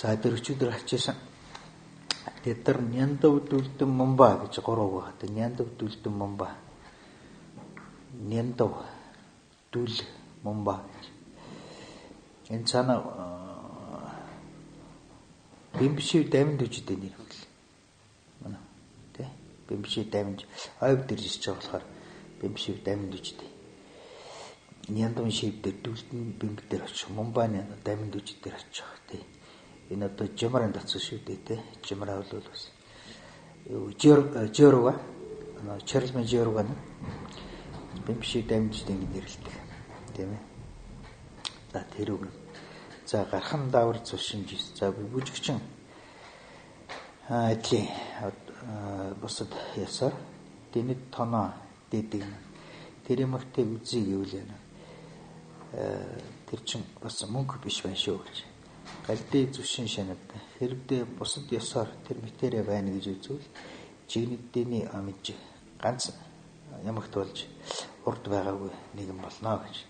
За тэр өчигдөр ачижсэн тэр Няндав дүлдэн Мумба гэж 3 байгаа. Тэр Няндав дүлдэн Мумба. Няндав дүл Мумба. Энэ цаана бимбшив даминд үжидэ нэр хэл. Манай тий бимбшив даминд ойг дээр ирж байгаа болохоор бимбшив даминд үжидэ. Няндав шив дээр дүлдэн бимб дээр очих. Мумбаны даминд үжид дээр очих тий. Энэ одоо жимран дацсан шүү дээ тий. Жимраа бол бас жорга Чарльз Жорга бимбшив даминд үжид ингэ нэрлэдэг. Тийм ээ. За тэр үг. За гархан даавар цушинж. За бүжигчин эдлийн бусад ясаар тэнэд тоноо дэдэг. Тэр юмхтэй үзье гэвэл яана. Тэр чин бас мөнгө биш байх шүү гэж. Галдээ зүшин шанад хэрвээ бусад ясаар тэр мэтэрэ байна гэж үзвэл жигнэдний амж ганц ямагт болж урд байгаагүй нэгэн болно гэж.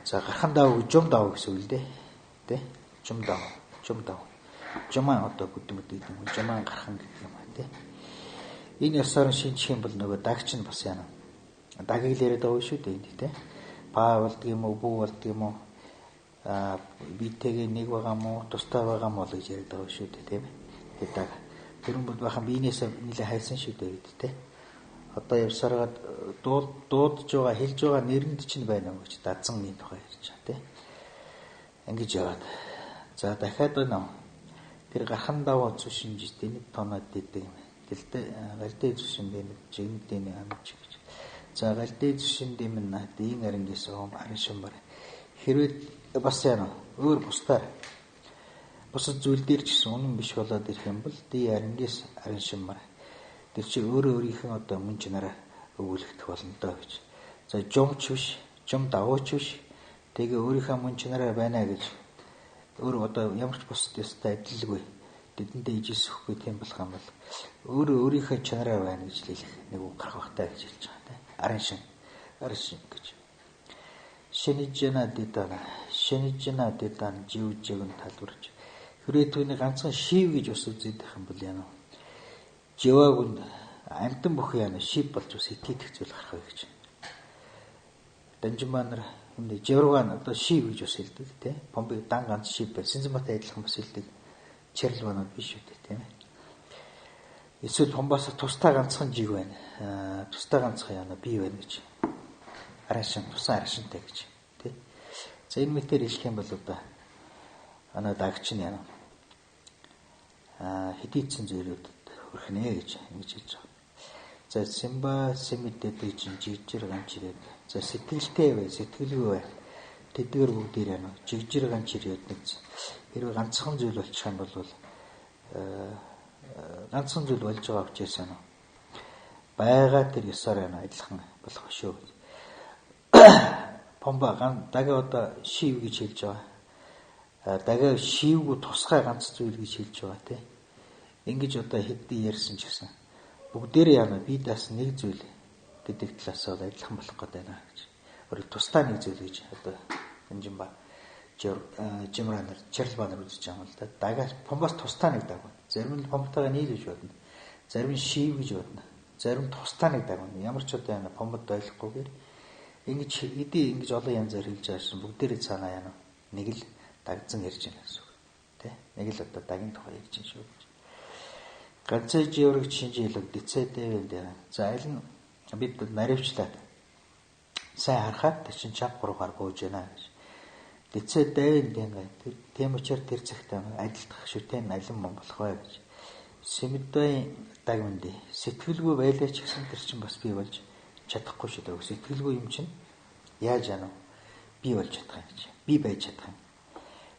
За гархан даав жум даав гэсэн үг л дээ. Тэ? Жум даав. Жумаа одоо бүдмэд гэдэг юм. Жумаа гархан гэдэг юм аа тий. Энэ ясаар шинжих юм бол нөгөө дагч нь бас яана. Дагийг л яриад байгаа шүү дээ тий. Паа болдг юм уу, бүү болдг юм уу? Битэйгээ нэг байгаа мó, тустай байгаа мó гэж яриад байгаа шүү дээ тийм ээ. Даг. Тэрэн бол бахан биенээсээ нэлээ хайсан шүү дээ тий. Одоо явсараад дуудаж байгаа хэлж байгаа нэрэнд чинь байна уу гэж дадсан нэг тухай ярьж байгаа тий. Ингэж яваад. За дахиад байна. Тэр гархан даваа зүшинж тэнэд тоноод дэдэг юм. Галдээ зүшин дэмэд жигнэдний амж гэж. За галдээ зүшин дэмэн дийн арингээс арын шумбар. Хэрвээ бас яана өөр бусдаар бусад зүйл дээр ч гэсэн үнэн биш болоод ирэх юм бол дийн арингээс арын шумбар. Тэр чи өөрөө өөрийнхөө одоо мөн чанараа өвүүлэгдэх болно доо гэж. За жумч биш, жум давууч биш. Тэгээ өөрийнхөө мөн чанараа байна гэж өөр одоо ямар ч бусад ястай адилгүй тэдэндээ ижис өгөхгүй тийм болох юм бол өөрөө өөрийнхөө чанараа байна гэж хэлэх нэг үг гарах багтаа гэж хэлж байгаа тийм. Арын шин гэж. Шинижна дэдан живжиг нь талбарч. Хүрээ түүний ганцхан шив гэж ус үзээдэх юм бол яана. Живаг нь амтан бүх яана шив болж ус итгэх зүйл гарах байх гэж. Данжимаа нар энэ жирган одоо шив гэж ус хэлдэг тийм. Помбиг дан ганц шив байна. Синзматай адилхан бас хэлдэг. Чарльванууд биш үү тийм ээ. Эсвэл помбоос тустай ганцхан жиг байна. Тустай ганцхан яана бий байна гэж. Арашин тусан арашинтай гэж тий. За энэ мэтэр хэлэх юм бол одоо ана дагч нь яана. Хэдийцэн зүйлүүдэд хүрхнэ гэж ингэж хэлж байгаа. За симба симидэдэг чинь жижиг ганчирээд. За сэтгэлтэй бай, сэтгэлгүй бай. Тэдгээр бүгдээр яана. Жижиг ганчирээд нэг. Хэрвээ ганцхан зүйл болчих юм бол ганцхан зүйл болж байгаа учраас яана. Бага тэр ёсоор яана адилхан болох шүү. Помба дага одоо шив гэж хэлж байгаа. Дага шивгүй тусгай ганц зүйл гэж хэлж байгаа тийм. Ингэж одоо хэдий ярьсан ч гэсэн бүгдээрээ яана би даас нэг зүйл гэдэг талаас нь адилхан болох гэдэг байна гэж. Өөрөөр тустай нэг зүйл гэж одоо хэмжимба жимранер чарльбанер үзэж байгаа юм л да. Дага помбоос тустай нэг дага. Зарим нь помботойгоо нийлж бодно. Зарим нь шив гэж бодно. Зарим тустай нэг дага. Ямар ч одоо яана помбод ойлгохгүйгээр ингэж ингэж олон янзаар хэлж байгаа бүгдээрээ цаанаа яана нэг л дагцсан ярьж байна гэсэн үг тий. Нэг л одоо дагийн тухай ярьж байна шүү. Ганцаа жиорог шинжилэг дэцэдэвэл дээр. За аль нь бид наривчлаад сайн харахад чинь чав 3-аар бууж байна гэж. Дэцэдэвэл дээр тийм учраас тэр цагтаа адилдах шүтэн алин мөн болох бай гэж. Симэдэй дагманд сэтгэлгүй байлаа ч гэсэн тэр чинь бас бий болж чадахгүй шүү дээ. Сэтгэлгүй юм чинь яаж яана би болж чадах юм гэж. Би байж чадах юм.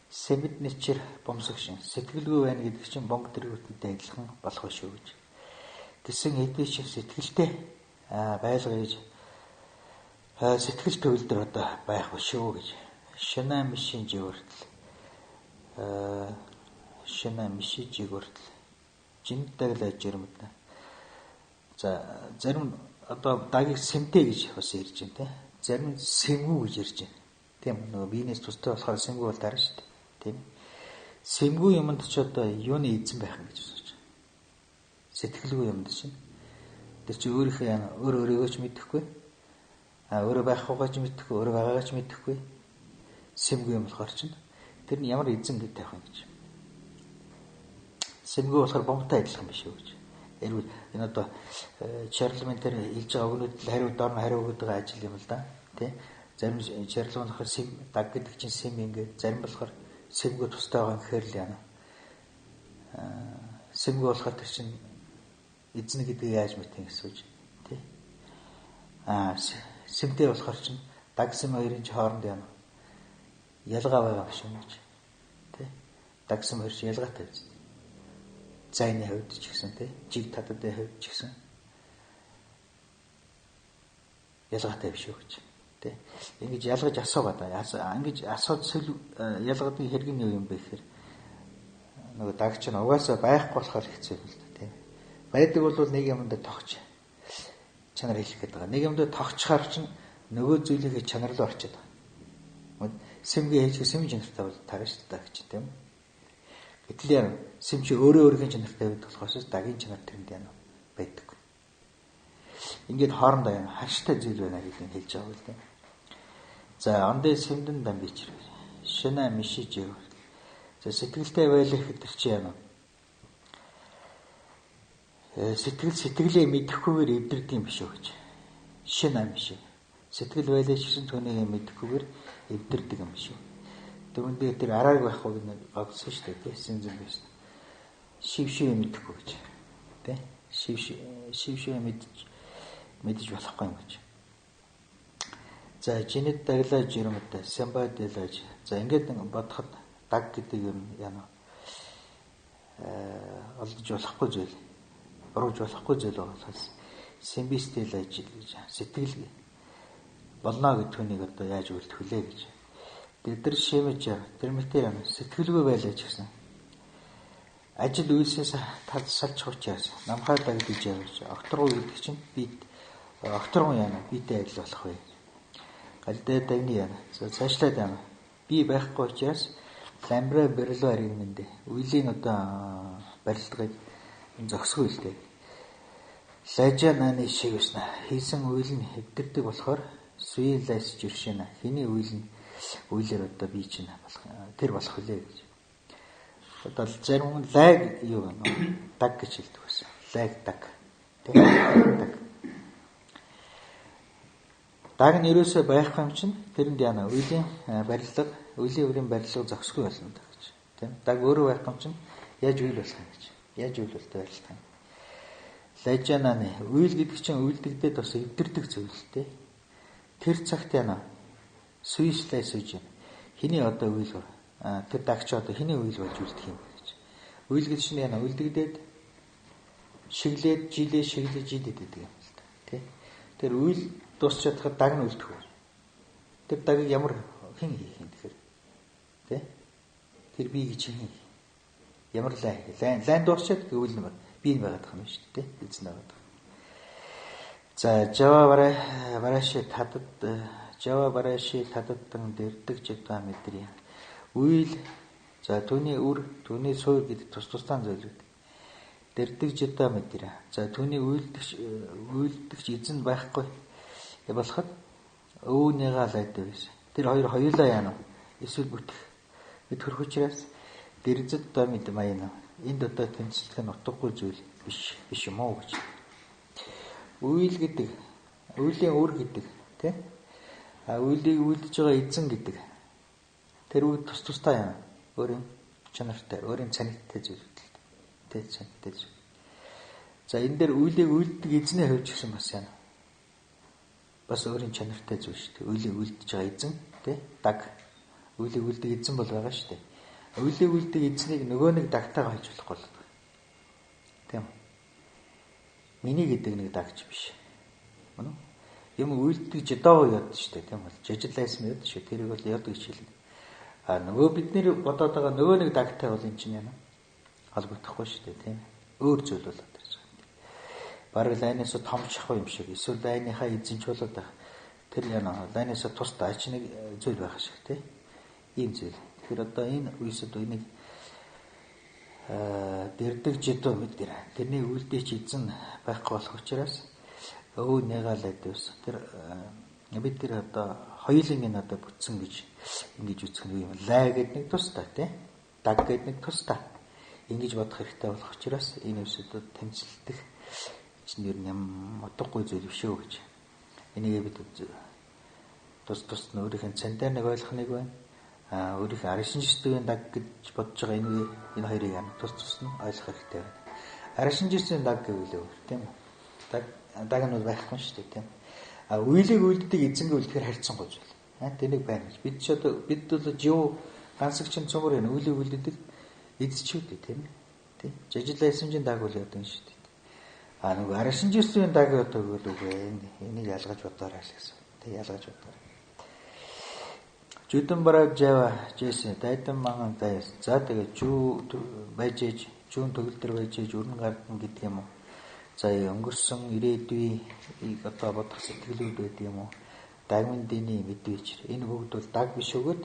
Сэмэд нэчэр бомсог шин сэтгэлгүй байна гэдэг чинь бомб тэргүүтэнтэй адилхан болох шүү гэж. Гэсэн хэдий ч сэтгэлтэй байлгаа гэж сэтгэл төвлөр одоо байх шүү гэж. Шинэ мишин жигүртэл жинтэглэж жирэмдэ. За зарим одоо дагийг сэмтэй гэж бас ярьж байна тийм. Зарим сэмгүү гэж ярьж байна. Тийм нөгөө биенээс тустай болохоор сэмгүү бол дараа шүү дээ. Тийм. Сэмгүй юмд ч одоо юуны эзэн байх юм гэж бодож байна. Сэтгэлгүй юмд чинь. Тэр чи өөрийнхөө өөрийгөө ч мэдэхгүй. Өөрөө байхгүйгаа ч мэдэхгүй, өөрөө байгаагаа ч мэдэхгүй. Сэмгүй юм болохоор чинь тэр нь ямар эзэн гэдэг байх юм гэж. Сэмгүй болохоор бомтой адилхан биш үү гэж. Эрүүл энэ одоо Чарлман тэр хэлж байгаа өгнөд хариу дор нь хариу өгöd байгаа ажил юм л да. Тэ? Зарим Чарлман болохоор сэм даг гэдэг чинь сэм ингээд зарим болохоор сэмгүй тустай байгаа юм гэхээр л яана. Сэмгүй болохоор тэр чинь эзэн гэдгийг яаж мэдэх юм гэсэн үг тий. Сэмтэй болохоор чинь даг сэм хоёрын хооронд яана. Ялгаа байгаа биш юм гэж. Тий. Даг сэм хоёр чинь ялгаатай биз. Зайны хувьд ч гэсэн тий. Жиг татадын хувьд ч гэсэн ялгаатай биш үү гэж. Тий. Ингэж ялгаж асуугаад ингэж асууд ялгадны хэрэг нь юу юм бэ гэхээр нөгөө даг чинь угаасаа байхгүй болохоор хэцүү юм л да тий. Байдаг бол нэг юмд тогч чанар хэлэх гээд байгаа. Нэг юмд тогчхаар чинь нөгөө зүйлийнхээ чанар руу орчод байгаа. Сэмгээ хийж сэм чанартай бол тагна шүү дээ гэж тийм. Гэтэл яа сэм чи өөрийнхөө чанартай байдаг болохоос дагийн чанар тэрэнд яана байдаг. Ингээд хоорондоо яана хаштай зүйл байна гэдгийг хэлж байгаа юм тийм. За ондэ сэмдэн дан бичэр. Шинэ мишиж яв. За сэтгэлтэй байлах гэдэг чи яана. Сэтгэлээ мэдэхгүйгээр эвдэрдэг юм биш үү гэж. Шинэ мишиг. Сэтгэл байлаа гэсэн түүнийг мэдэхгүйгээр эвдэрдэг юм биш үү. Дөрөндөө тэр арааг байхгүй нэг гогдсон шүү дээ тийм зүйл байсан. Шившээ мэдэхгүй гэж. Тэ? Шившээ мэдэж болохгүй юм гэж. За жинэд даглаж ирэмктэй самбадэлж. За ингээд бодоход даг гэдэг юм яана. Олдож болохгүй зүйл. Оруулж болохгүй зүйл болохоос симбистэл ажил гэж сэтгэл болно гэдэг хүнийг одоо яаж үлдэх вүлээ гэж. Тэр шимэж тэр мэтэр сэтгэлгүй байлаа ч гэсэн ажил үйлсээс салж хуучаас намхаа дагдаж явж огторгоо гэдэг чинь би огторгоо яана битэй адил болох вэ. Галдаа дагны яана. Цаашлаад яана. Би байхгүй учраас ламбра бэрло аригнэндэ үеийн одоо барилдгыг зогсгүй л дээ. Лажа наны шиг өснө. Хийсэн үйл нь хэвдэрдэг болохоор суйлаас жиршэнэ. Хиний үйл нь үйлэр одоо би чинь болох тэр болох үлээ гэж. Одоо зарим лаг юу гэнэ? Даг гэж хэлдэг байсан. Лаг даг. Тэг. Даг нь ерөөсөө байхгүй юм чинь тэрэнд яана үеийн барилга, үеийн өрийн барилга зогсгүй болно гэж. Тийм. Даг өөрөө байх юм чинь яаж үйл болох юм гэж. Яаж үйл болтой барилга юм. Лажананы үйл гэдэг чинь үйлдэгдээд бас эвдэрдэг зүйлтэй. Тэр цагт яана суйслай сууж байна. Хиний одоо үйл бол тэр дагч одоо хиний үйл болж үлдэх юм гэж. Үйл гэж чинь яана үлдэгдээд шиглээд шиглэж идэд гэдэг юм л та. Тэ. Тэр үйл дуусч чадхад даг нь үлдэх үү. Тэр дагийг ямар хэн хийх юм тэгэхээр. Тэ. Тэр би гэж хэн хийх. Ямар лайн дуусчаад үйл нэмэр би байгаад байгаа юм шүү дээ. Эзэн байгаад. За Жава бараши татаддан дэрдэг жидаа мэдрий. Үйл за түүний үр түүний суур гэдэг тус-тусдаа зүйлүүд. Дэрдэг жидаа мэдрий. За түүний үйлдэгч эзэн байхгүй болоход өвөнийгаа лайдаг байсан. Тэр хоёр хоёулаа яана. Эсвэл бүтэх. Бид хөрхөчрээс дэрзэд доо мэд маяна. Энд одоо тэнцэлэх нь утгагүй зүйл биш юм уу гэж. Үйл гэдэг, үеийн үр гэдэг, тийм? Үйлийг үйлдэж байгаа эзэн гэдэг. Тэр үйл тус-тусдаа яана. Өөрийн чанартай, өөрийн цанигтай зүйл. Тэ цанигтай зүйл. За энэ дээр үйлийг үйлддэг эзний хувьд гэсэн бас яана. Бас өөрийн чанартай зүйл шүү дээ. Үйлийг үйлдэж байгаа эзэн, тийм? Даг. Үйлийг үйлддэг эзэн бол байгаа шүү дээ. Үйлийг үйлддэг эзнийг нөгөө нэг дагтайгаа хийж болохгүй л. Тийм. Миний гэдэг нэг дагч биш. Мөн үү? Юм үйлддэг жидоо яд штэ тийм бол жижиглээс мэд шүү. Тэрийг бол яд гэж хэлнэ. Нөгөө бидний бодоод байгаа нөгөө нэг дагтай бол энэ чинь яана. Холбогдохгүй штэ тийм. Өөр зүйл болоод ирж байгаа. Бараг лайнаас том шахуу юм шиг. Эсвэл лайныхаа эзэнч болоод байгаа. Тэр яана лайнаас тусдаа ач нэг зүйл байх шиг тийм. Ийм зүйл. Тэгэхээр одоо энэ үеэсд энийг дэрдэг жидөө мэдэр. Тэрний үлдээч эзэн байхгүй болох учраас өвөө нэгалаад байсан. Тэр бид тэр одоо хоёулын энэ одоо бүтсэн гэж ингэж үзэх нь юм. Лай гэдэг нэг тустай тий. Даг гэдэг нэг тустай. Ингэж бодох хэрэгтэй болох учраас энэ үсэдүүд тэмцэлдэх чинь ер нь ям утгагүй зүйл биш үү гэж. Энийг бид тус нь өөрийнх нь центр нэг ойлгох нэг байна. Өөрийнх нь 99-ийн даг гэж бодож байгаа энэ хоёрыг тус нь ойлгох хэрэгтэй байна. 99-ийн даг гэвэл тийм үү? Даг нь байхгүй шүү дээ тийм. Үйлийг үлддэг эзэнгээ үлдэхээр харьцангуй зүйл. Тэнийг байна гэж. Бид бол жив гансагчин цөмөр энэ үйлийг үлддэг эзчүүд тийм. Тий. Жижил айсамжийн даг үл яадаг шүү дээ. Нөгөө 99-ийн даг одоо үгүй энийг ялгаж бодоорой гэсэн. Тэг ялгаж бодоорой. Жүдэн бараг жава жэсэн дайдан манган дайс. За тэгээ жүү байж жүүн төгөл төр байж өрн гардан гэдэг юм уу. За өнгөрсөн ирээдүйг одоо бодох сэтгэлүүд байд юм уу? Дагмын дэний мэдвэж. Энэ бүгд бол даг биш өгöd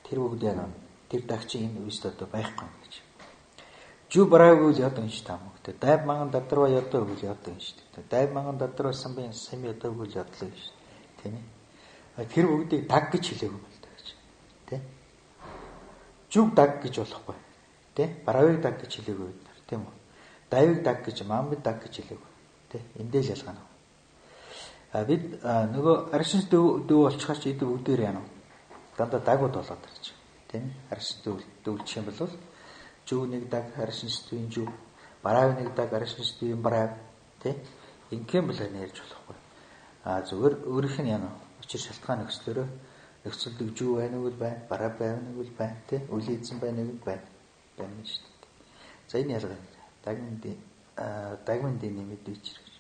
тэр бүгд яа тэр даг чи энэ үст одоо байхгүй гэж. Жүү бараагүй л яадаг юм шүү таамаг. Тэгээ дайв манган дадраа яддаг үгүй л яадаг юм шүү дээ. Дайв манган дадраа самбын сами яддаг үгүй л ядлаа шүү дээ. Тийм ээ. Тэр бүгдийг даг гэж хэлээгүй бол таа гэж. Тийм. Жүүг даг гэж болохгүй. Тийм. Бараавыг даг гэж хэлээгүй бид нар. Тийм үү? Дайвыг даг гэж, мамбид даг гэж хэлээгүй. Тэ эндээ л ялгаа нь. Бид нөгөө аршин дүү болчихоор чи эдгээр бүгдээр яана. Дандаа дагууд болоод ирж байна. Тийм аршин дүүлчих юм бол жүү нэг даг аршин дүүийн жүү, бараав нэг даг аршин дүүийн бараав. Тэ ингээм бол нэрж болохгүй. Зүгээр өөрийнх нь яана. Учир шалтгаан нөхцлөөрөө нөхцөлдөг жүү байна уу байна, бараав байна уу байна. Тэ үлийн эзэн байна уу байна. Байна шүү дээ. За энэ ялгаа. Дагмын дэний мэдвэж гэж.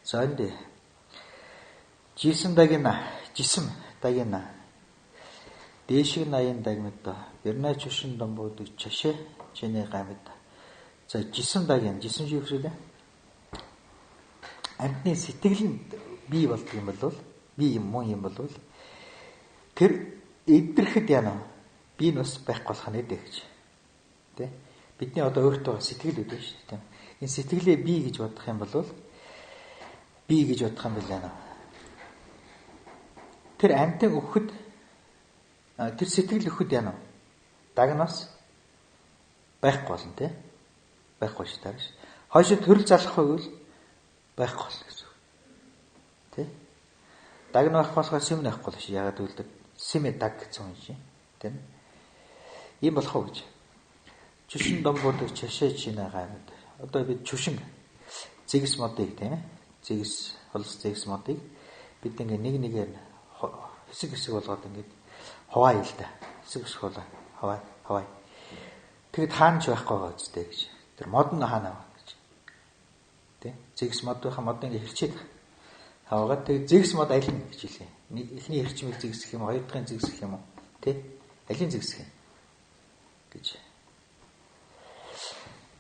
За энэ жисэм дагина дээшиг 80 дагмид Бернай чушин домбууд чашээ чиний гамид. За жисэм дагин жисэм шиврэлээ. Амтны сэтгэл нь бий болдго юм бол би юм муу юм бол тэр эдрэхэд яана би нь бас байхгүй болох нь эдэ гэж. Тэ бидний одоо өөртөө сэтгэл үүдэн шүү дээ. Энэ сэтгэлээ би гэж бодох юм бол би гэж бодох юм байна. Тэр амтан өгөхөд тэр сэтгэл өгөхөд яана. Дагнаас байхгүй болно тий. Байхгүй шүү дээ. Хойшоо төрөл залах байвал байхгүй болно гэсэн үг. Тий. Дагна байхгүй болохоос юм байхгүй болно шүү. Ягаад гэвэл симэ даг гэсэн юм шиг. Тий. Ийм болох уу гэж. Чушин домбуудыг чашаа чинаа гамд. Одоо бид чушин зэгс модыг тийм ээ. Зэгс холс зэгс модыг бид ингээ нэг нэгээр хэсэг болгоод ингээ хаваа ил да. Хэсэг болгоо хаваа. Тэгэд хаанч байхгүй байгаа үстэй гэж. Тэр мод нь хаана байгаа гэж. Тэ? Зэгс модынхаа мод ингээ хэрчээд хаваагаад тэг зэгс мод аль нь гэж хэлээ. Эхний хэрчмэл зэгс гэх юм уу, хоёр дахын зэгс гэх юм уу? Тэ? Алийн зэгс гэх юм гэж.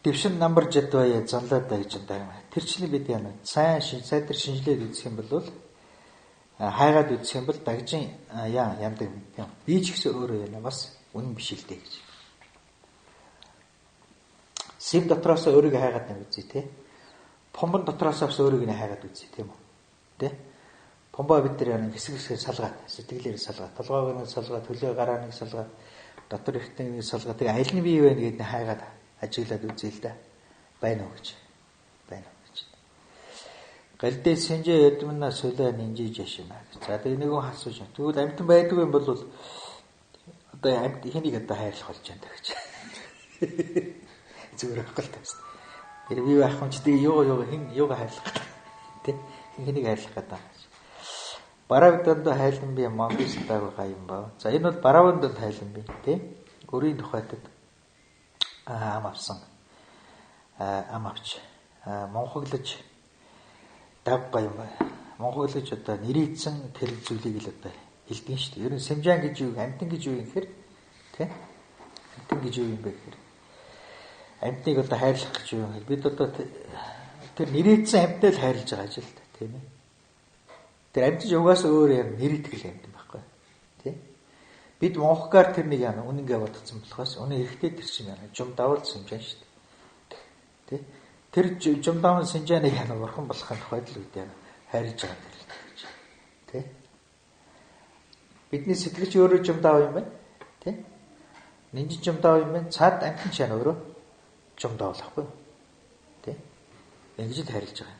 Дэвшин намбар жадвая занлаад байж байгаа. Тэр чинь бид яана сайдар шинжилээд үзэх юм бол хайгаад үзэх юм бол дагжин яндаг юм. Би ч гэсэн өөрөө яана бас үнэн биш л дээ гэж. Сим дотроос өөрийгөө хайгаад нэг үзье те. Помбон дотроос бас өөрийгөө хайгаад үзье тийм үү? Тэ? Помбо бид нар яана хэсэг салгаад, сэтгэлээр салгаад, толгойг нэг салгаад, хөлөө гараа нэг салгаад, дотор ихтэй нэг салгаад тэгээ аль нь бий вэ гэдээ хайгаад ажиглаад үзье л да. Байна уу гэж. Байна уу гэж. Галдээ сэнжээ ядмна солиа нинжиж яшина. За тэгээ нэгэн хасууж. Тэгвэл амтан байдгүй юм бол одоо амт хэнийг одоо хайрлах болж байна гэж. Зүгээр хагалтаас. Тэр би байх юм чи тэгээ юугаа хайрлах гэдэг. Тэ? Хэнийг хайрлах гэдэг. Баравданд хайлан би Монгостаг байгаа юм ба. За энэ бол баравданд хайлан би тий. Гөрийн тухайтад ам авсан. Ам авч монхоглож давга юм байна. Монхоглож одоо нэрийдсэн тэр зүйлийг л одоо хэлдэг шүү дээ. Ер нь Сэмжан гэж юу, амтан гэж юу юм гэхээр тий? Амтан гэж юу юм бэ гэхээр амтныг одоо хайрлах гэж юу юм. Бид одоо тэр нэрийдсэн амтнаа л хайрлаж байгаа ажил та тийм ээ. Тэр амтж угаас өөр юм нэрийтгэл амт юм байхгүй тий? Бид монхгаар тэр нэг яана үнэнгээ бодгцсан болохоос өнөө эрэхтэй тэр чинь яана жум давуулсан юм жаа шүү дээ. Тэ? Тэр жумдаан Синжаныг яна бурхан болохын тухайд л үүдээ хайрлаж байгаа юм гэж. Тэ? Бидний сэтгэлч өөрөө жумдаан юм байна. Тэ? Нинжин жумдаан юм байна. Цаад амтэн чана өөрөө жумдаан болохгүй. Тэ? Ингэж л хайрлаж байгаа.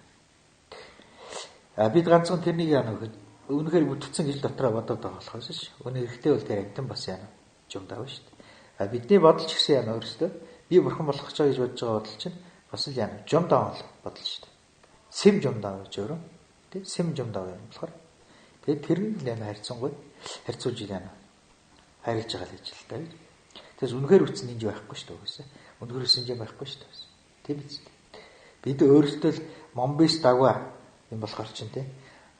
Бид ганцхан тэрнийг яана гэхэд үнэхээр бүтцэн гэж дотроо бодоод байгаа болохоос ш. Өнөө эрэхтэй бол тэр амтэн бас яана жумдаан шүү дээ. Бидний бодолч гэсэн яана өөрөөсөө би бурхан болох гэж бодож байгаа бодол чинь бас л яана жумдаан бодол шүү дээ. Сэм жумдаан гэж өөрөө. Тэ? Сэм жумдаан юм болохоор. Тэгээд тэр нь яана харьцуулж яана хайрлаж байгаа л гэж л та. Тэгээс үнэхээр үтсэн нинж байхгүй шүү дээ үгүйсэ. Үнэхээр Синжан байхгүй шүү дээ. Тийм биз дээ. Бид өөрсдөө л момбис дагва юм болохоор чинь тийм.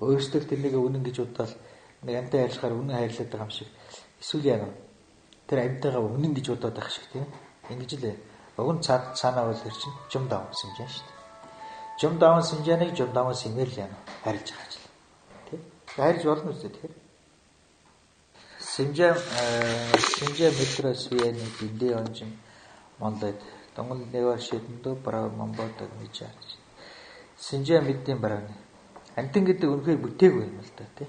Өөрсдөө тэрнийг үнэн гэж бодоод нэг амтай хайрлахаар үнэн хайрлаад байгаа юм шиг. Эсвэл яана тэр амтайгаа үнэн гэж бодоод байх шиг тийм. Ингэж л уг нь цаанаа бол тэр чинь жумдаан Синжан шүү дээ. Жумдаан Синжаныг жумдаан Симээр л яана хайрлаж байгаа ч л. Тийм. Хайрлаж болно үстэй тэгэхээр. Синжан метрос виэний биндээ онжин монлад донгол нэвэр шидэндөө бараа момбодог гэж яаж. Синжан мэддийн бараа. Амтэн гэдэг үнэхээр бүтээгүй юм л да тий.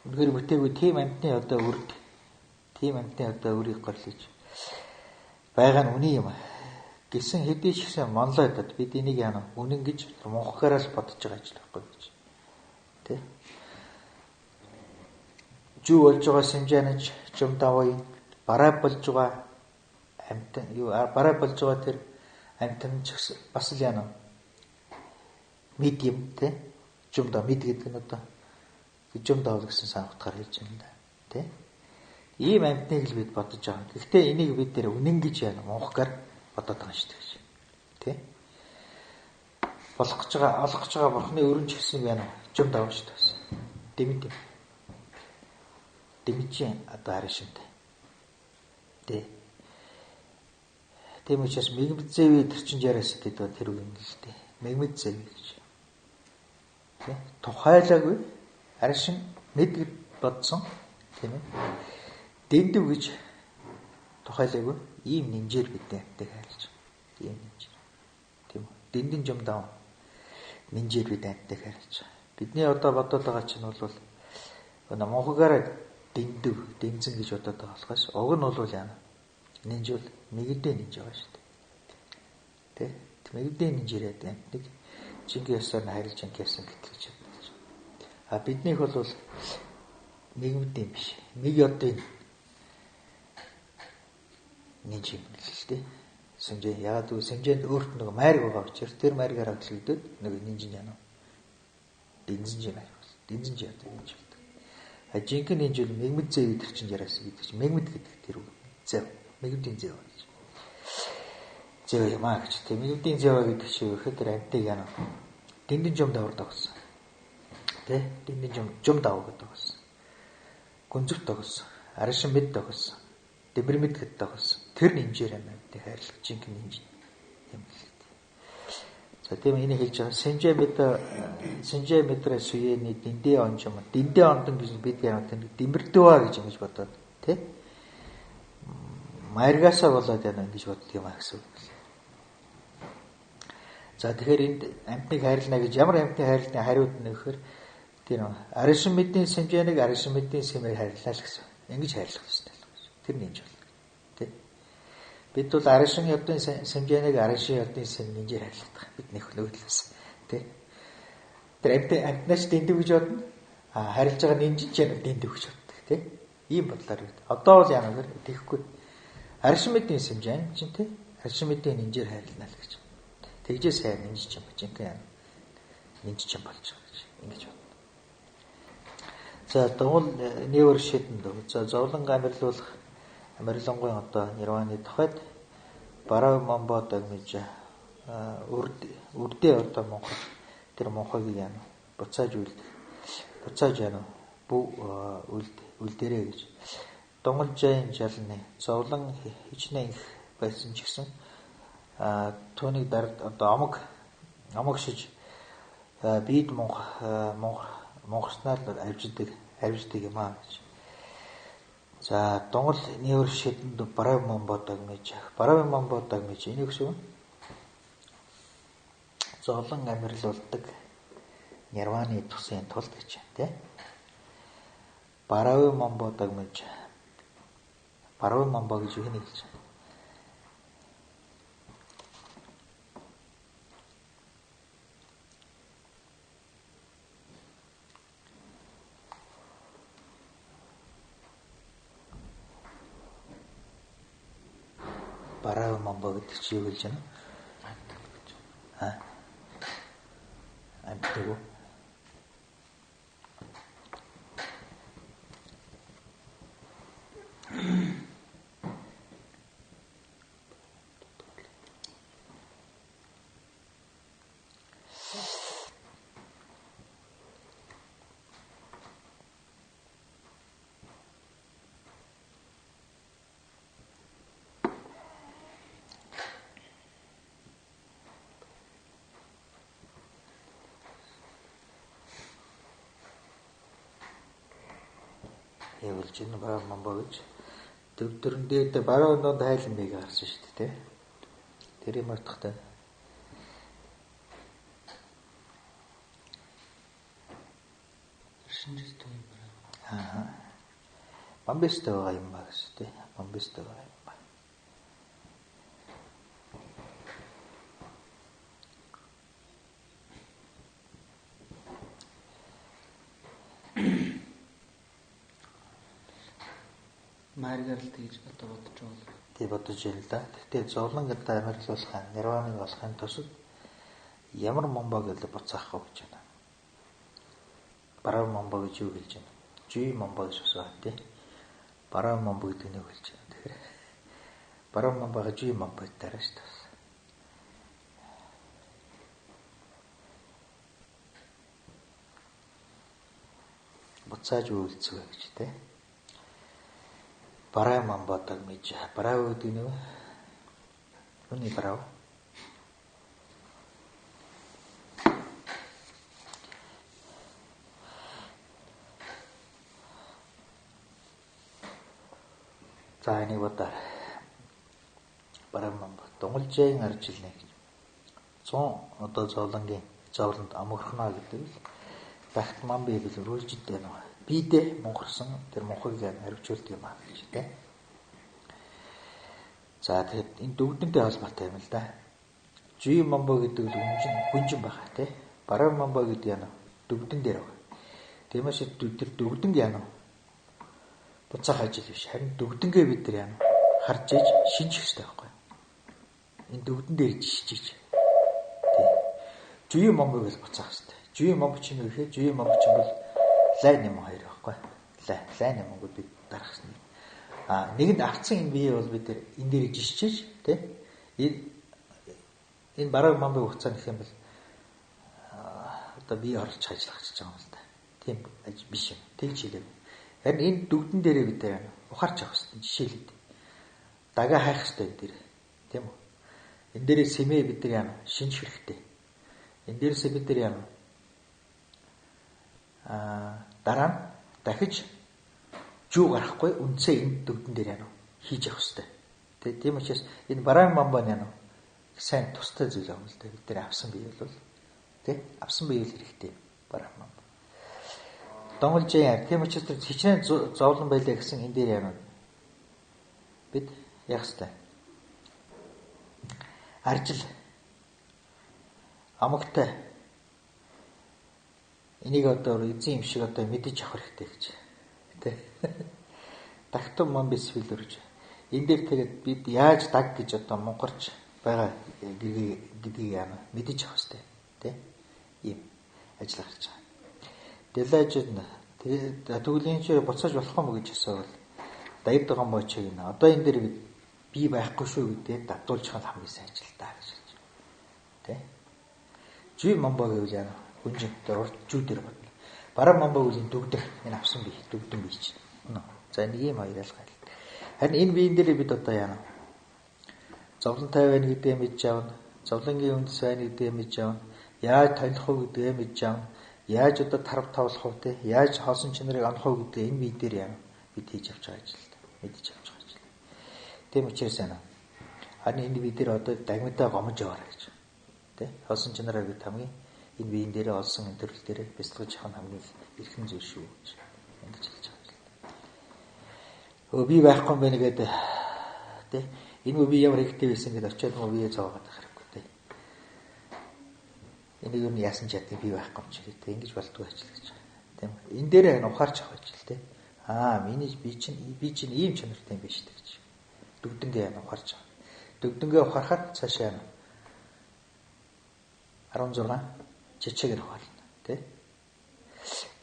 Үнэхээр бүтээгүй тийм амтны одоо үрд тийм амтны одоо үрийг горлож байгаа нь үний юм. Гэсэн хэдий ч гэсэн монлоодод бид энийг яана үнэн гэж мунхагаараа л бодож байгаа ч байхгүй гэж. Тий. Жүү болж байгаа Синжанч жумдаавын бараа болж байгаа амтан юу бараа болж байгаа тэр амтан ч бас л яана медиум тий. Жумдаа мэд гэдэг нь одоо жумдаа гэсэн сан утгаар хэлж байна да. Тэ? Ийм амтныг л бид бодож байгаа. Гэхдээ энийг бид нэр үнэн гэж яана мунхгаар бодоод байгаа шүү дээ. Тэ? Олох гэж байгаа бурхны өрнж гэсэн яана жумдаа шүү дээ. Дэмэд. Дэмжин одоо харшинтай. Тэ? Тийм учраас мэгмэд зэвий төрчин жараас гэдэг тэр үг юм л дээ. Мэгмэд зэвий гэж. Тухайлаагүй аршин мэд бодсон тийм ээ. Дэндүү гэж тухайлаагүй ийм нинжээр бидний амтыг хайрлаж байгаа. Ийм нинжээр. Тийм үү? Дэндэн жумдаан нинжээр бид амтыг хайрлаж байгаа. Бидний одоо бодоод байгаа чинь бол мунхагаараа дэнзэн гэж бодоод байгаа болохоос уг нь бол яана. Нинж бол мэгдээ нинж байгаа шүү дээ. Тэ? Мэгдээ нинжээр яадаг амтыг жинхэнэ ясаар нь хайрлаж ангиасан гэтлэж байна. Биднийх бол нэгмд юм биш. Нэг одын нэг юм л дээ. Синжээ яагаад гэвэл Синжээнд өөрт нэг майрг байгаа учраас тэр майргаараа төлөвлөд нэг нинжин яана. Дэнзэн юм аа. Дэнзэн яадаг юм шиг. Жинхэнэ нинж бол мэгмэд зэв гэдэг чинь яраас гэдэг чинь мэгмэд гэдэг тэр үг. Зэв. Мэгмэдийн зэв гэж. Зэв юм аа гэж. Тэр мэгмэдийн зэв гэдэг чинь ихээр амтыг яана. Дэндэн жум давардаг гэсэн. Тэ? Дэндэн жум давдаг гэсэн. Гүнзэг тогсон. Аршин мэд тогсон. Дэбэр мэд гэд тогсон. Тэр нинжээр амтыг хайрлах жинхэнэ нинж юм л. За тийм энийг хэлж байгаа. Синжээ метрэ суйений дэндээ онжим. Дэндээ ондон гэж бид яана тэр дэмэрдөваа гэж ингэж бодоод тэ? Майргасаа болоод яана ингэж бодд юм аа гэсэн үг. За тэгэхээр энд амтныг хайрлана гэж ямар амтныг хайрлана хариуд нь гэхээр тийм аршин мэдийн Синжээг аршин мэдийн Симээр хайрлаа л гэсэн. Ингэж хайрлах хэрэгтэй л гэж. Тэр нинж бол. Тэ? Бид бол аршин ядын Синжээг аршин ядын Сим нинжээр хайрлах. Бидний хөлөөдлөөс. Тэ? Тэр амтнаас дэндүү гэж бодно. Харилж байгаа нинж ч яна дэндүү гэж боддог. Тэ? Ийм бодлоор бид. Одоо бол яана гэхээр тэгэхгүй. Аршин мэдийн Синжээг чинь тэ? Аршин мэдийн нинжээр хайрлана л гэж. Тэгжээ сайн нинж юм байна. Жинхэнэ нинж юм болж байгаа гэж ингэж байна. За дуул нэвэр шидэнд. За зовлон амирлуулах амирлангуй одоо нирваны тухайд бараа момбодог гэж үрдээ одоо монхог тэр монхогийг яана буцааж үлдэх. Буцааж яана бүү үлдэрээ гэж. Дунгалжайн жалны зовлон хичнээн их байсан ч гэсэн түүнийг одоо амог шиж бид монхорснаар авждаг юм аа гэж. За дунгал нэвэр шидэнд бараа момбодог гэж. Бараа момбодог гэж энийг шүү. зовлон амьдралуулдаг нирваны тусын тулд гэж байна тий. Барав момбо дагмж. Барав момбо гэж юу хэлж байна? Барав момбо гэдэг чи юу хэлж байна? Амтдаг. Явуулж энэ барав момбо гэж төвдөрн дээр барав нод хайлан бийг харсан шүү дээ. Тэр юм утгатай. Шинжтэй юм байна. Бомбистэй байгаа юм ба гэсэн тий. Бомбистэй байгаа юм ба. Маргарал тэгж бодож байна. Тэг бодож байна л да. Тэгтээ зовлонгод амьрлуулах нирваныг олохын тусад ямар момбо гэж буцаах вэ гэж байна. Барав момбо гэж юу хэлж байна? Жүй момбо гэж асуух тий. Барав момбо гэдэг нь юу хэлж байна? Тэгэхээр барав момбо жүй момбо гэдэг шүү дээ. Буцааж үйлцэх гэж тий. Барав момбо дагмж. Барав гэдэг нь юуны барав? За энийг бодоо. Барав момбо дунгалжийн аржилна гэж. 100 одоо зовлонгийн зовлонд амөрхнө гэдэг л багт ман бий бил рүүлжид байна. Бидээ мунхарсан тэр мунхыг харивчулдаг юм аа гэж тий. За тэгэхэд энэ дүгдэнтэй холбоотой юм л да. Жи момбо гэдэг нь хүнжин байгаа тий. Барав момбо гэдэг яна дүгдэн дээр байгаа. Тиймээс тэр дүгдэнг яна буцаах ажил биш. Харин дүгдэнгээ бид нар яна харж иж шинжих хэрэгтэй байхгүй. Энэ дүгдэн дээр жишиж тий. Жи момбо гэж буцаах хэрэгтэй. Жи момбо чинь юу гэхээр жи момбо чинь бол лай нэм хоёр байхгүй. Лай нэмэнгүүд бид дарахсан. Нэгэнд авцсан энэ бие бол бид энэ дээр жишчиж тий. Энэ бараг момбо хугацаа нэх юм бол одоо бие орж ажиллах гэж байгаа юм л да. Тийм биш юм. Тэгж хэлэв. Харин энэ дүгдэн дээрээ бид ухаарч авах хэрэгтэй жишээлээд. Дага хайх хэрэгтэй энэ дээр. Тийм үү? Энэ дээрээ сэмээ бид нар шинж хэрэгтэй. Энэ дээрээсээ бид нар дараа нь дахиж жуу гарахгүй үнцээ энэ дүгдэн дээр хийж явах хэрэгтэй. Тийм учраас энэ бараа момбо сайн тустай зүйл юм л да. Бид нар авсан бие бол тий авсан бие л хэрэгтэй бараа момбо. Донголжийн тийм учраас тэр хичнээн зовлон байлаа гэсэн энэ дээр бид яах хэрэгтэй. Аржил амгтай энийг одоо эзэн юм шиг одоо мэдэж авах хэрэгтэй гэж. Тэ. Тагтун момбис филэрж. Энэ дээр тэгээд бид яаж даг гэж одоо мунгарч байгаа гэдгийг мэдэж авах хэрэгтэй. Тэ. Ийм ажил гарч байгаа. Дэлажид тэгвэл чи буцааж болох юм гэж асуувал дайд байгаа юм боч гэнэ. Одоо энэ дээр би байхгүй шүү гэдэг дадуулж хал хамгийн сайн ажил таа гэж. Тэ. Жи момбо гэвэл хүнжинтэй урдчүүдэр бодно. Бараа момбо үлийн дүгдэх энэ авсан бие дүгдэн бие чинь. За нэг юм хоёр ялгаа. Харин энэ биеийн дээр бид одоо зовлонтой байна гэдгээ мэдж авна. Зовлонгийн үнд сайн гэдгээ мэдж авна. Яаж таних вэ гэдгээ мэдж авна. Яаж одоо тарав тавлах вэ те? Яаж хоосон чанарыг анх вэ гэдгээ энэ бие дээр бид хийж авч байгаа ажил. Мэдж авч байгаа ажил. Тийм учраас харин энэ бие дээр одоо дагмитаа гомж яваарай гэж. Тэ? Олсон чанараа бид хамгийн энэ биеийн дээрээ олсон энэ төрөл дээрээ бяцлагж явах нь хамгийн эрхэм зүйл шүү гэж ингэж хэлж байгаа. Би байхгүй юм байна гэдэг тэ? Энэ би ямар хэрэгтэй байсан гэдээ очиод бие зовоод байх хэрэгтэй тэ. Энийг юу яасан ч яддаг би байхгүй юм чи гэдэг ингэж болдгоо ажиллаж байгаа. Тийм. Энэ дээрээ ухаарч авах ажил тэ. Миний би чинь ийм чанартай юм биш гэж. Дүгдэнгээ ухаарч байгаа. Дүгдэнгээ ухаарахад цаашаа 16 жичээгэр ухаарна тий.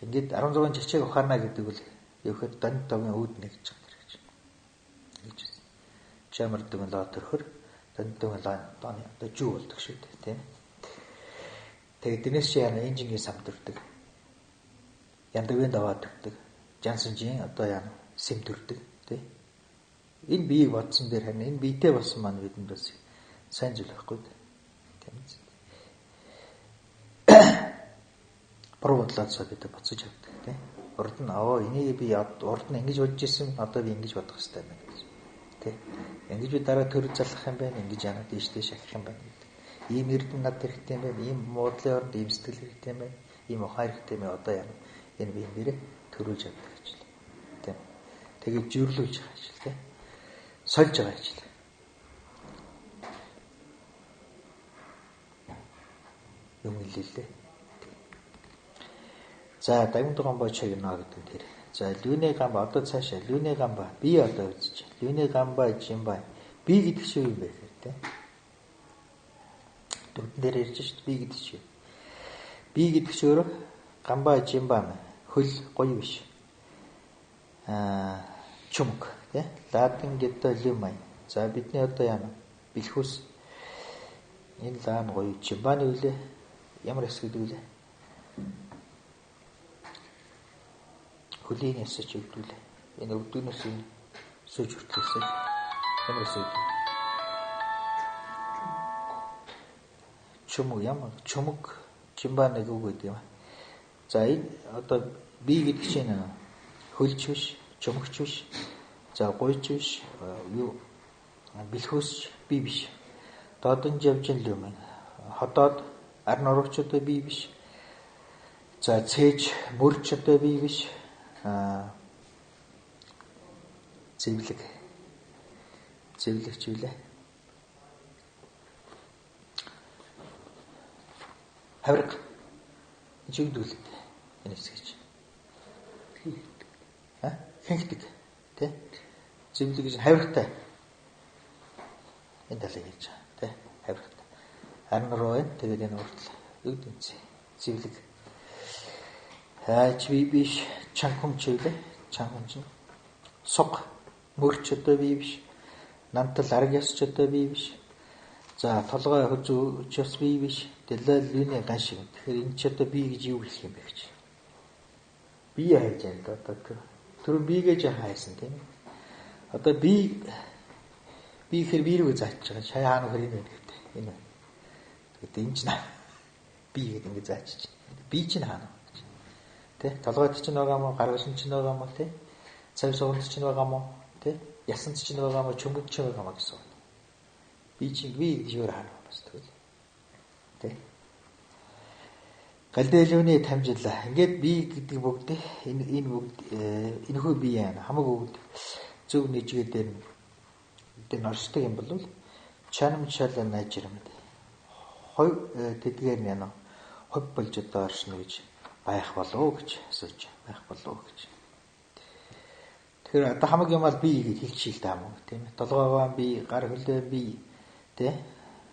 Ингээд 16 жичээг ухаарна гэдэг үл ерөөд данд догийн үүд нэгж байгаа гэж. Гэж байна. Чамар дэгэн лоо төрхөр данд догийн лооны одоо жүү болдог шүү дээ тий. Тэгээд дэнэс чи яна инженгийн самдэрдэг. Яндагийн даваа төрдөг. Жансанжийн одоо яна сэм төрдөг тий. Энэ биеийг бодсон дээр харин энэ биетэй болсон маань бидэнд бас сайн зүйл байхгүй тийм үү? Буруу бодлоосоо бид боцож авдаг тийм. Урд нь энийг би урд нь ингэж бодож ирсэн одоо би ингэж бодох хэрэгтэй байна гэж. Тийм. Ингэж би дараа төр залах юм байна, ингэж яна дээш ахих юм байна гэдэг. Ийм эрдэм над хэрэгтэй юм байна, ийм муудлын оронд ийм сэтгэл хэрэгтэй юм байна, ийм ухаан хэрэгтэй юм одоо яна энэ би энэ дээрээ төрүүлж авдаг гэж. Тийм. Тэгээд жирлүүлж байгаа ажил тийм. Сольж байгаа ажил. Юм хэлээ. За дагмд гомбо чигнэ гэдэг тэр. За лүнэ гамба одоо цаашаа лүнэ гамба би одоо үзэж. Лүнэ гамба жимба би гэдэг шиг юм байх хэрэгтэй. Дүгдэн дээр ярьж шít би гэдэг шиг. Би гэдэг шиг өөрөө гамба жимба хөл гоё биш. Чумк тий. Латин гэдэг лимай. За бидний одоо яана бэлхүүс энэ лаан гоё жимбаны үлээ ямар эсгэд үлээ. Хөлийн ясаж өгдүүлээ. Энэ өвдөнөөс энэ сууж хүртлээсээ ямар эсгэд. Чумг ямар чумг жимбаны үг гэдэг юм. За энэ одоо би гэдэг чинь хөлч биш, чумгч биш. За гойч биш, юу бэлхөөс би биш. Додон живжин л юм. Ходоод арн орогчтой би биш. За цээж мөрчтэй би биш. Зэвлэг чивлээ. Хавраг жигдүүлээ. Энэ хэсгэж. Хэнхдэг. Тэ? Зэвлэг гэж хаврагтай. Энэ талыг хийж байгаа. Тэ? Хаврагтай. Арн руу энэ тэгээд энэ уртл. Үгдэнцээ. Зэвлэг. Хайч би биш, чанхум чивлээ. Чанхум чинь суг мөрч одоо би биш. Нантал арг ясч одоо би биш. За толгой хөзөөч би биш. Дэлэл лүний ган шиг. Тэгэхээр энэ ч одоо би гэж юу хэлэх юм бэ гэж. Би хайж байгаа одоо тэр бигээ жаа хайсан тийм. Одоо би хэр би рүү заачж байгаа. Шай хаана хэр энэ гэдэг. Энэ. Тэгээд энэ ч би гэдэг ингэ заачиж. Би чинь хаана. Тэ толгойд чинь байгаа мó, гаргалсан чинь байгаа мó тэ. Цав суунд чинь байгаа мó тэ. Ясан чинь байгаа мó, чөмгөд чинь байгаа мó гэсэн. Би чинь би гэж өөр хаана бас тэгвэл. Тэ. Галдэлүүний тамжиллаа. Ингээд би гэдэг бүгд энэ бүгд энэхүү би яана хамаг бүгд зөв нэжгээ дээр норсдог юм бол чанамчаал найжрамд. Хой тэдгээр яана хог болж одоо оршно гэж байх болов гэж асууж байх болов гэж. Тэгэхээр одоо хамаг юмал би гэж хэлчихээ л таам уу тийм ээ. Толгоогоо би, гар хөлөө би тий.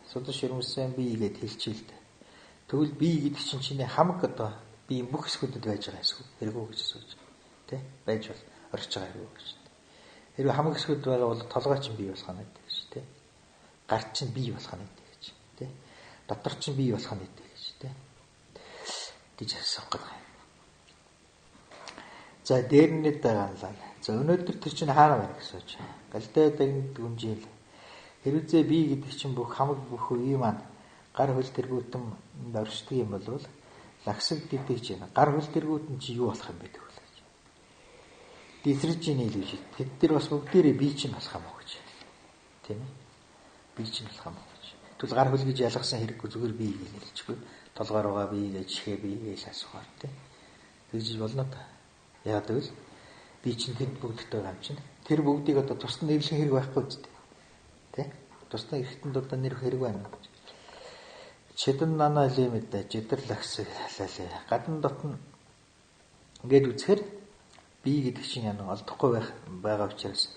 Судас ширмсэн би гэж хэлчихээ л дээ. Тэгвэл би гэдэг чинь чиний хамаг одоо би бүх хэсгүүдэд байж байгаа хэсгүүд хэрэггүй гэж асууж тий. Байж бол орж байгаа хэрэггүй гэж. Хэрвээ хамаг хэсгүүд байгаа бол толгой чинь бий болох нь гэдэг гэж тий. Гар чинь бий болох нь гэдэг гэж тий. Дотор чинь бий болох нь гэдэг гэж тий. гэж асуух гэдэг. За дээрнэд дагаалаа. За өнөөдөр тэр чинь хаана байна гэж сууж. Галтай дагнад гүнжил. Хэрвээ би гэдэг чинь бүх хамаг бүх үе маань гар хөл тэргүүтэн оршдог юм бол лагсаг гэдэг чинь гар хөл тэргүүтэн чи юу болох юм бэ гэвэл. Дисрэж нийлвэж. Тэд нар бас бүгдээрээ би чинь болох юм уу гэж. Тийм ээ. Би чинь болох юм уу гэж. Тэгвэл гар хөл гэж ялгасан хэрэггүй зүгээр бие гэж хэлчихгүй. Толгоор байгаа бие гэж чихээ бие гэж асуухаар тий. Тэгж болно та. Яагаад гэвэл би чинь тэнд бүгдтэй байгаа юм чинь. Тэр бүгдийг одоо тусад нэрлэх хэрэг байхгүй үстэй. Тий? Тусад эргэтэнд одоо нэр хэрэг байна гэж. Чэдэн нана лимэдэ жидэрлагсэг халаалаа. Гадна дотн ингээд үзэхэр бие гэдэг чинь олдохгүй байгаа учраас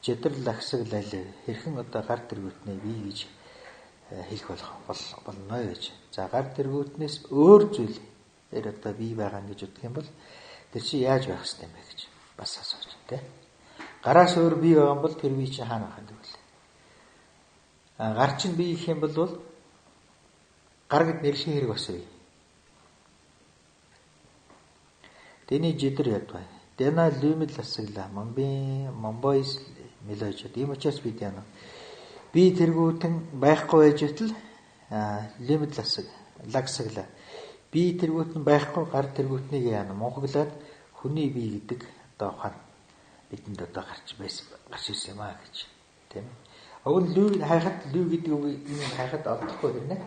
жидэрлагсэг лалаа. Хэрхэн одоо гар тэргүүтнээ бие гэж хэлэх болно гэж. За гар тэргүүтнээс өөр зүйл тэр одоо бие байгаа гэж үздэг юм бол тэр чи яаж байх хэвтэй юм бэ гэж бас асууж тий. Гараас өөр бие байгаа юм бол тэр бие чи хаана байх юм бэ? Гар чинь бие гэх юм бол гар гэд нэрлэх хэрэг бас бий. Тэний жидэр ядвай. Дэна лимит ласгла момбойс мэлэж. Тийм учраас бид яана. Би тэргүүтэн байхгүй байж итэл лимит лагсагла. Би тэргүүтэн байхгүй гар тэргүүтнийг яана монхоглаад хүний бие гэдэг одоо ухаан бидэнд одоо гарч ирсэн юм аа гэж тийм. Огт лүү хайхад лүү гэдэг үгийг хайхад олдохгүй гэнэ.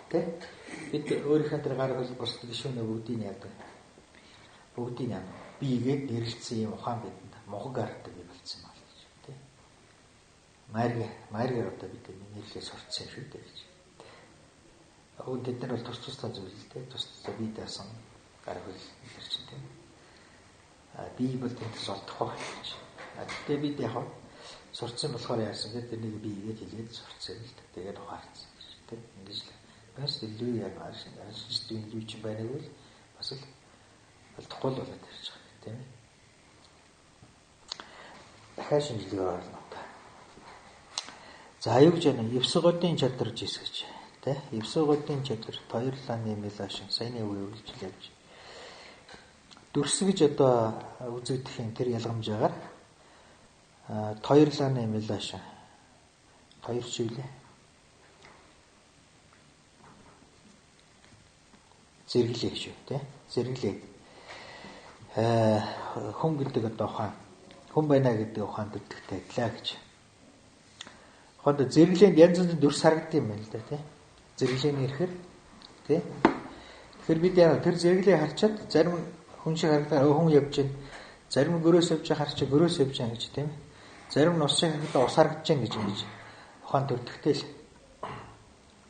Тэ? Бид өөрийнхөө тэр гар хөл бусд гişүүнээ бүгдийг яана биегээд нэрлэлсэн юм ухаан бидэнд монхог гартай би болцсон маа гэж тийм. Майргаар одоо бид нэрлэлээ сурцсан шүү дээ гэж. Огт тэд нар бол тусдаа зүйл дээ. Тусдаа бие даасан гар хөл нэрчин тийм. Би бол тэнцс олдохгүй гэж. Тэгээ бид яг сурцсан болохоор яасан гэдэг нэг биегээд хэлээд сурцсан л дээ. Тэгээд ухаарсан гэж тийм. Ингэж л бас илүү яг аршин илүү ч байна гэвэл бас л олдохгүй л болоод ирж байгаа тийм. Дахиад шинжилгээ орно. За аюуг жана евсгодын чадвар жисгэж тий. Евсгодын чадвар хоёрлаа нэмэлээ шин саяны үе үргэлжлэл явж. Дүрс гэж одоо үзэгдэх юм тэр ялгамжаагаар хоёрлаа нэмэлээ шин хоёр чиглэлээ зэрэглээ шүү тий. Зэрэглээ хүн гэдэг одоо ухаан хүн байна гэдэг ухаанд өгдөгтэй адилаа гэж. Хонд зэрэглээнд янз бүрийн дүрс харагдсан юм байна л да тий. Зэрэглээний ирэхээр тий. Тэгэхээр бид яа тэр зэрэглээ харчаад зарим хүн шиг харагдаа хүн явж байна. Зарим гөрөөс явж харч гөрөөс явж байгаа гэж тийм. Зарим нь ус шиг харагдаа ус харагдаж байна гэж ухаанд өгдөгтэй л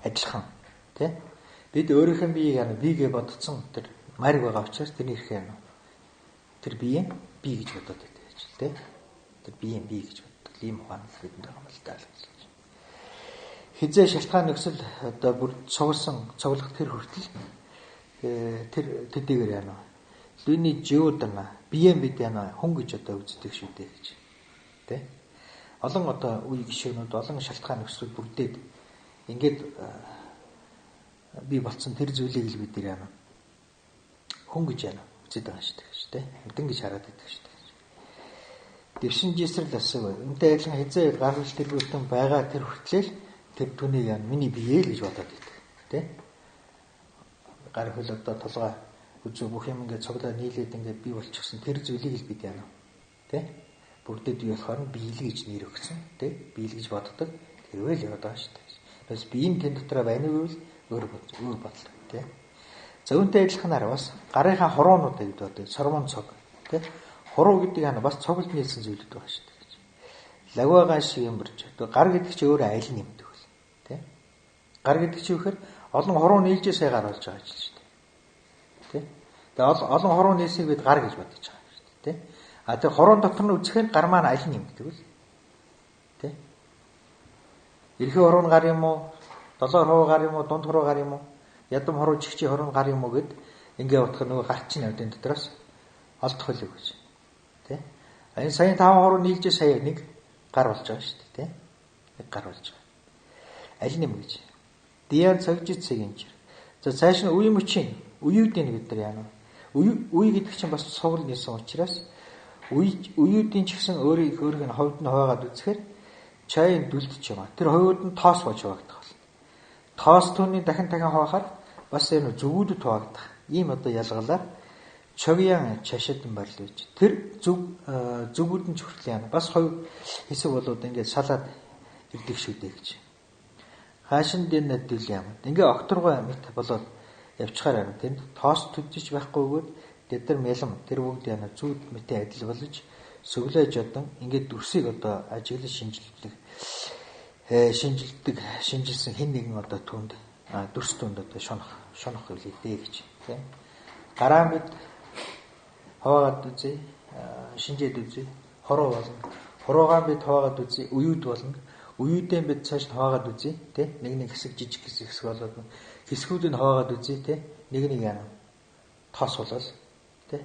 адилхан тий. Бид өөрийнхөө биегээ бодцсон тэр марг байгаа учраас тэрний ирэхээр тэр бие гэж бодоод байдаг гэж тий. Тэр бие гэж боддог. Ийм ухаан бидэнд байгаа юм л даа л гэж. Хизээ шалтгаан нөхцөл одоо бүр цуглах тэр хүртэл тэр төдийгээр яана. Лүний жиудана бие бид яана хүн гэж одоо үздэг шүү дээ гэж. Тэ? Олон одоо үе гişүүнүүд олон шалтгаан нөхцөл бүрдээд ингээд би болцсон тэр зүйлийг л бид нар яана. Хүн гэж яана үздэг байгаа шүү дээ гэж тэ. Мэдэн гэж хараад байдаг шүү дээ. Дэвшин жисрэл асуу. Үнтэй адилхан хизээ гар хөл тэргүүтэн байгаа тэр хүртлээл тэр түүнийг яана миний бие л гэж бодоод байдаг. Тэ? Гар хөл одоо толгой үзүү бүх юм ингээд цуглаа нийлээд ингээд бий болчихсон тэр зүйлийг л бид яана. Тэ? Бүгдээ бий болохоор биелэг гэж нэр өгсөн. Тэ? Биелэг гэж боддог. Тэрвэл яваад байгаа шүү дээ. Бас биеийн тэн дотроо байна уу гэвэл өөр бодлоо. Тэ? За үүнтэй адилханаар бас гарынхаа хуруунуудыг бид одоо сормон цог. Тэ? Хуруу гэдэг яана бас цоглд нийлсэн зүйлүүд байгаа шүү дээ. Лагвагаа шиг юмрч. Гар гэдэг чинь өөрөө айл нэмдэг үл. Тэ? Гар гэдэг чинь вэхээр олон хуруу нийлж сая гар болж байгаа юм шүү дээ. Тэ? Тэгээ олон хуруу нийсийг бид гар гэж бодож байгаа юм шүү дээ. Тэ? А тэр хуруун дотор нь үзэхээр гар маань айл нэмдэг үл. Тэ? Эрхээ хуруу гар юм уу? Долоор хуруу гар юм уу? Дунд хуруу гар юм уу? Ядам хуруу чихчи хуруу гар юм уу гэд ингээ утгах нөгөө гар чинь авдын дотроос олдох хөлөө гэж. Тэ? Энэ сая 5 хуруу нийлж сая нэг гар болж байгаа шүү дээ. Тэ? Нэг гар болж байгаа. Аль нэм гэж. Диан цагжид цагинчэр. За цааш нь үе мөчийн үеүүдийн бид нар яана. Үе гэдэг чинь бас цугл нисэн учраас үеүүдийн ч гэсэн өөрийн нь ховд нь хойгаад үзэхээр чайн дүлдэж байгаа. Тэр хойд нь тоос болж хуваагдах болно. Тоос түүний дахин хуваахаар бас энэ зүгүүдэд хуваагдах. Ийм одоо ялгалаар чогьян чашадан барилж. Тэр зүгүүд нь хүртэл яана. Бас хоёр хэсэг болоод ингээд салаад ирдэг шүү дээ гэж. хаашин дэн надил юм. Ингээ окторгой мэт болоод явчихаар байна. Тэнд тоос төдчих байхгүйгээр тэд нар мэлэм тэр бүгд яна зүуд мэтээ адил болж сөглөөж одан ингээд дүрсийг одоо ажиглаж шинжилсэн хэн нэгэн одоо түнд дүрс түнд одоо шонох хэлээ гэж тийм. Гараа мэд хаваагаад үзье, шинжээд үзье, хороо болно. Хороогаа бид хаваагаад үзье, уюуд болно. Уюудаа бид цааш хаваагаад үзье, тийм. Нэг хэсэг жижиг хэсэг болоод хэсгүүдийг хаваагаад үзье, тийм. Нэг яана тоос болол, тийм.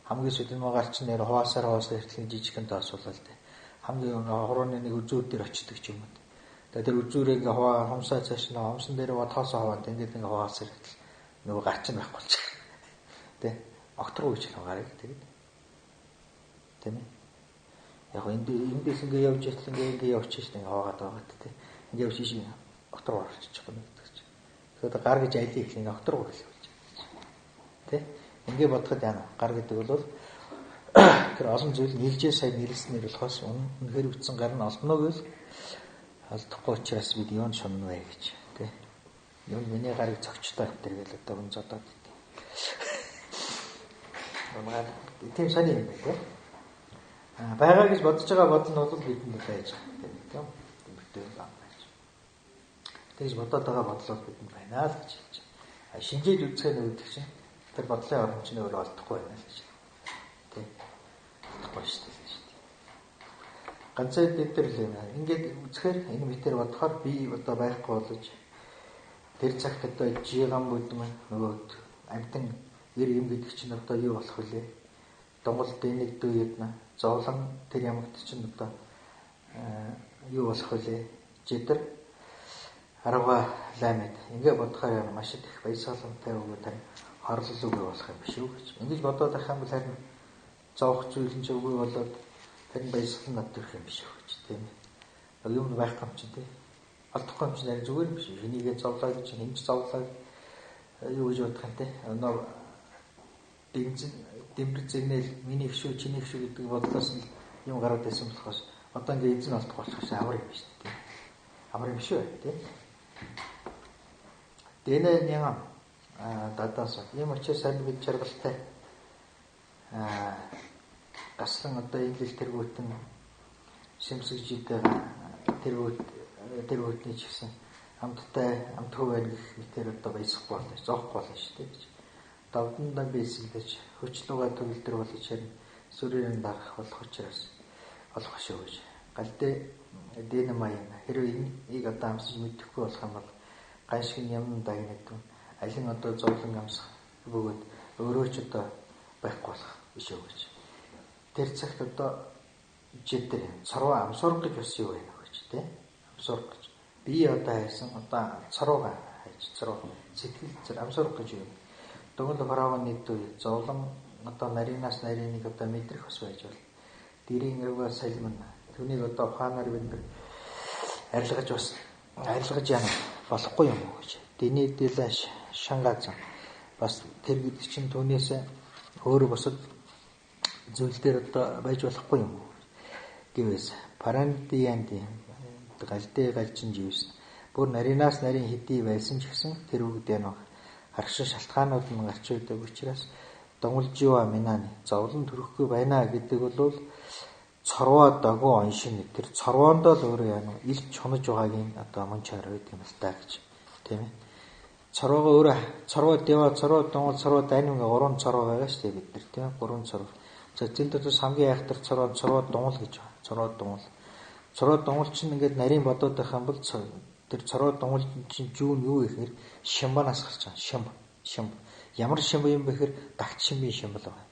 Хамгийн сүүлийн магаалч нэр хаваасаар иртлэн жижигхэн тоос болол, тийм. Хамгийн хорооны нэг үзүүр дээр очдөг ч юм уу. Тэр үзүүрээ ингээ хаваа хомсаа цааш хомсон дээр тоос хаваад ингээд ингээ хаваасаар иртэл нөгөө гарч нь байхгүй болчих. Тэ окторгоо гэж гарыг тэгээд тийм ээ. Яг эндээс ингээ явж итэл ингээ явчих шээ ингээ хаваагаад байгаа тэ. Ингээ явж шээ окторгоо орчих юм гэдэг чинь. Тэгэхээр гар гэж айлын их ингээ окторгоо гэж болж байна. Тэ ингээ бодоход яана гар гэдэг бол тэр олон зүйл нийлжээ сайн нийлснээр болохоос үнэхээр үтсэн гар нь олдно гэж алдахгүй учраас бид юунд шунна вэ гэж тэ. Юу миний гарыг цогчтой хэтэр гэл одоо хүн зодоод идэв. Манай тийм сони юм байна. Байгаа гэж бодож байгаа бодол нь бол бидэнд байж байгаа тийм. Тэмдэгтэй байна. Тэгж бодоод байгаа бодлоо бидэнд байна л гэж хэлж байна. Шинжээд үзэх нь үүдэх чинь тэр бодлын орон чинь өөрөө олдохгүй байна л гэж. Тийм. Олдохгүй шүү дээ. Ганцаа дээр л юм. Ингээд үзэхээр энэ мэтэр бодохоор би одоо байхгүй болж тэр цагт одоо жиган бүдмэн нөгөө амтан ер юм гэдэг чинь одоо юу болох вүлээ? Донгол дэнийг дүүеднэ. Зовлон тэр ямагт чинь одоо юу болох вүлээ? Жидэр арга лаймэд. Ингээ бодохоор маш их баясгаламжтай өгөө тань хорлол үгүй болох юм биш үү гэж. Ингэж бодоод байх юм бол харин зовх зүйл нь ч үгүй болоод тань баясгалан над төрөх юм биш үү гэж тийм ээ. Юм байхгүй юм чинь тийм. Алдахгүй юм чинь зүгээр юм биш үү? Энийгээ зовлоо гэж хинж зовлоо юу гэж бодох юм те. Өнөө дэмбэр зэгнэл миний гişүү чиний гişүү гэдэг бодлоос нь юм гараад байсан болохоос одоо ингээ эзэн алдахгүй болчихсон амар юм биш үү? Амар юм шүү те. Дэнэ няга дадаас юм учраас сайн бид жаргалтай гаслан одоо ингээл тэргүүтэн шимсгэж идэг тэргүүтний ч гэсэн амттай амтгүй байх мэтэр одоо баясахгүй болно зоохгүй болно шүү дээ гэж. Давдандаа бийсгэлж хөчлөгөө төгөлдөр болж харин сүрээр дарах болох учраас олох шүү гэж. Галдээ дэнэ маяг хэрвээ энийг одоо амсаж мэдэхгүй болох юм бол гайшиг юм дагнад алин одоо зовлон амсах бөгөөд өөрөө ч одоо байхгүй болох биш үү гэж. Тэр цагт одоо жидэр царуу амсург гэж бас юу байна гэж тийм амсург гэж би одоо хайсан одоо царууга хайж царуу сэтгэл зэр амсург гэж юу дөнгөл фараоны дүү зовлон одоо нарийнаас нарийныг одоо мэдрэх бас байж бол дэрийн өвөө салмин түүнийг одоо ухаанаар бид арилгаж яана болохгүй юм уу гэж дэний дэлэш шангаазан бас тэр гэдэг чинь түүнээс өөр босод зүйл дээр одоо байж болохгүй юм уу гэвээс парандианди галжин живс бүр нарийнаас нарийн хэдий байсан ч гэсэн тэр үгдээ нэг харгашин шалтгаанууд нь гарч байдаг учраас донголжива минаны зовлон төрөхгүй байна гэдэг бол цорвоо дагуу оншин тэр цорвоонд л өөрөө яана илт чунаж байгаагийн одоо мөн чар байдаг юм л та гэж тийм ээ цорвоо өөрөө цорвоо дэва цорвоо донгол цорвоо дайнга уран цорвоо байгаа шүү дээ бид нар тийм гурван цорвоо за зэнд дотор хамгийн айхтар цорвоо донгол гэж байна цорвоо донгол чинь ингээд нарийн бодоод байх юм бол тэр цорвоо донгол чинь жүүн юу гэхээр шимбанаас гарч байгаа шимб ямар шимб юм бэ гэхээр дагт шимбийн шимб л байна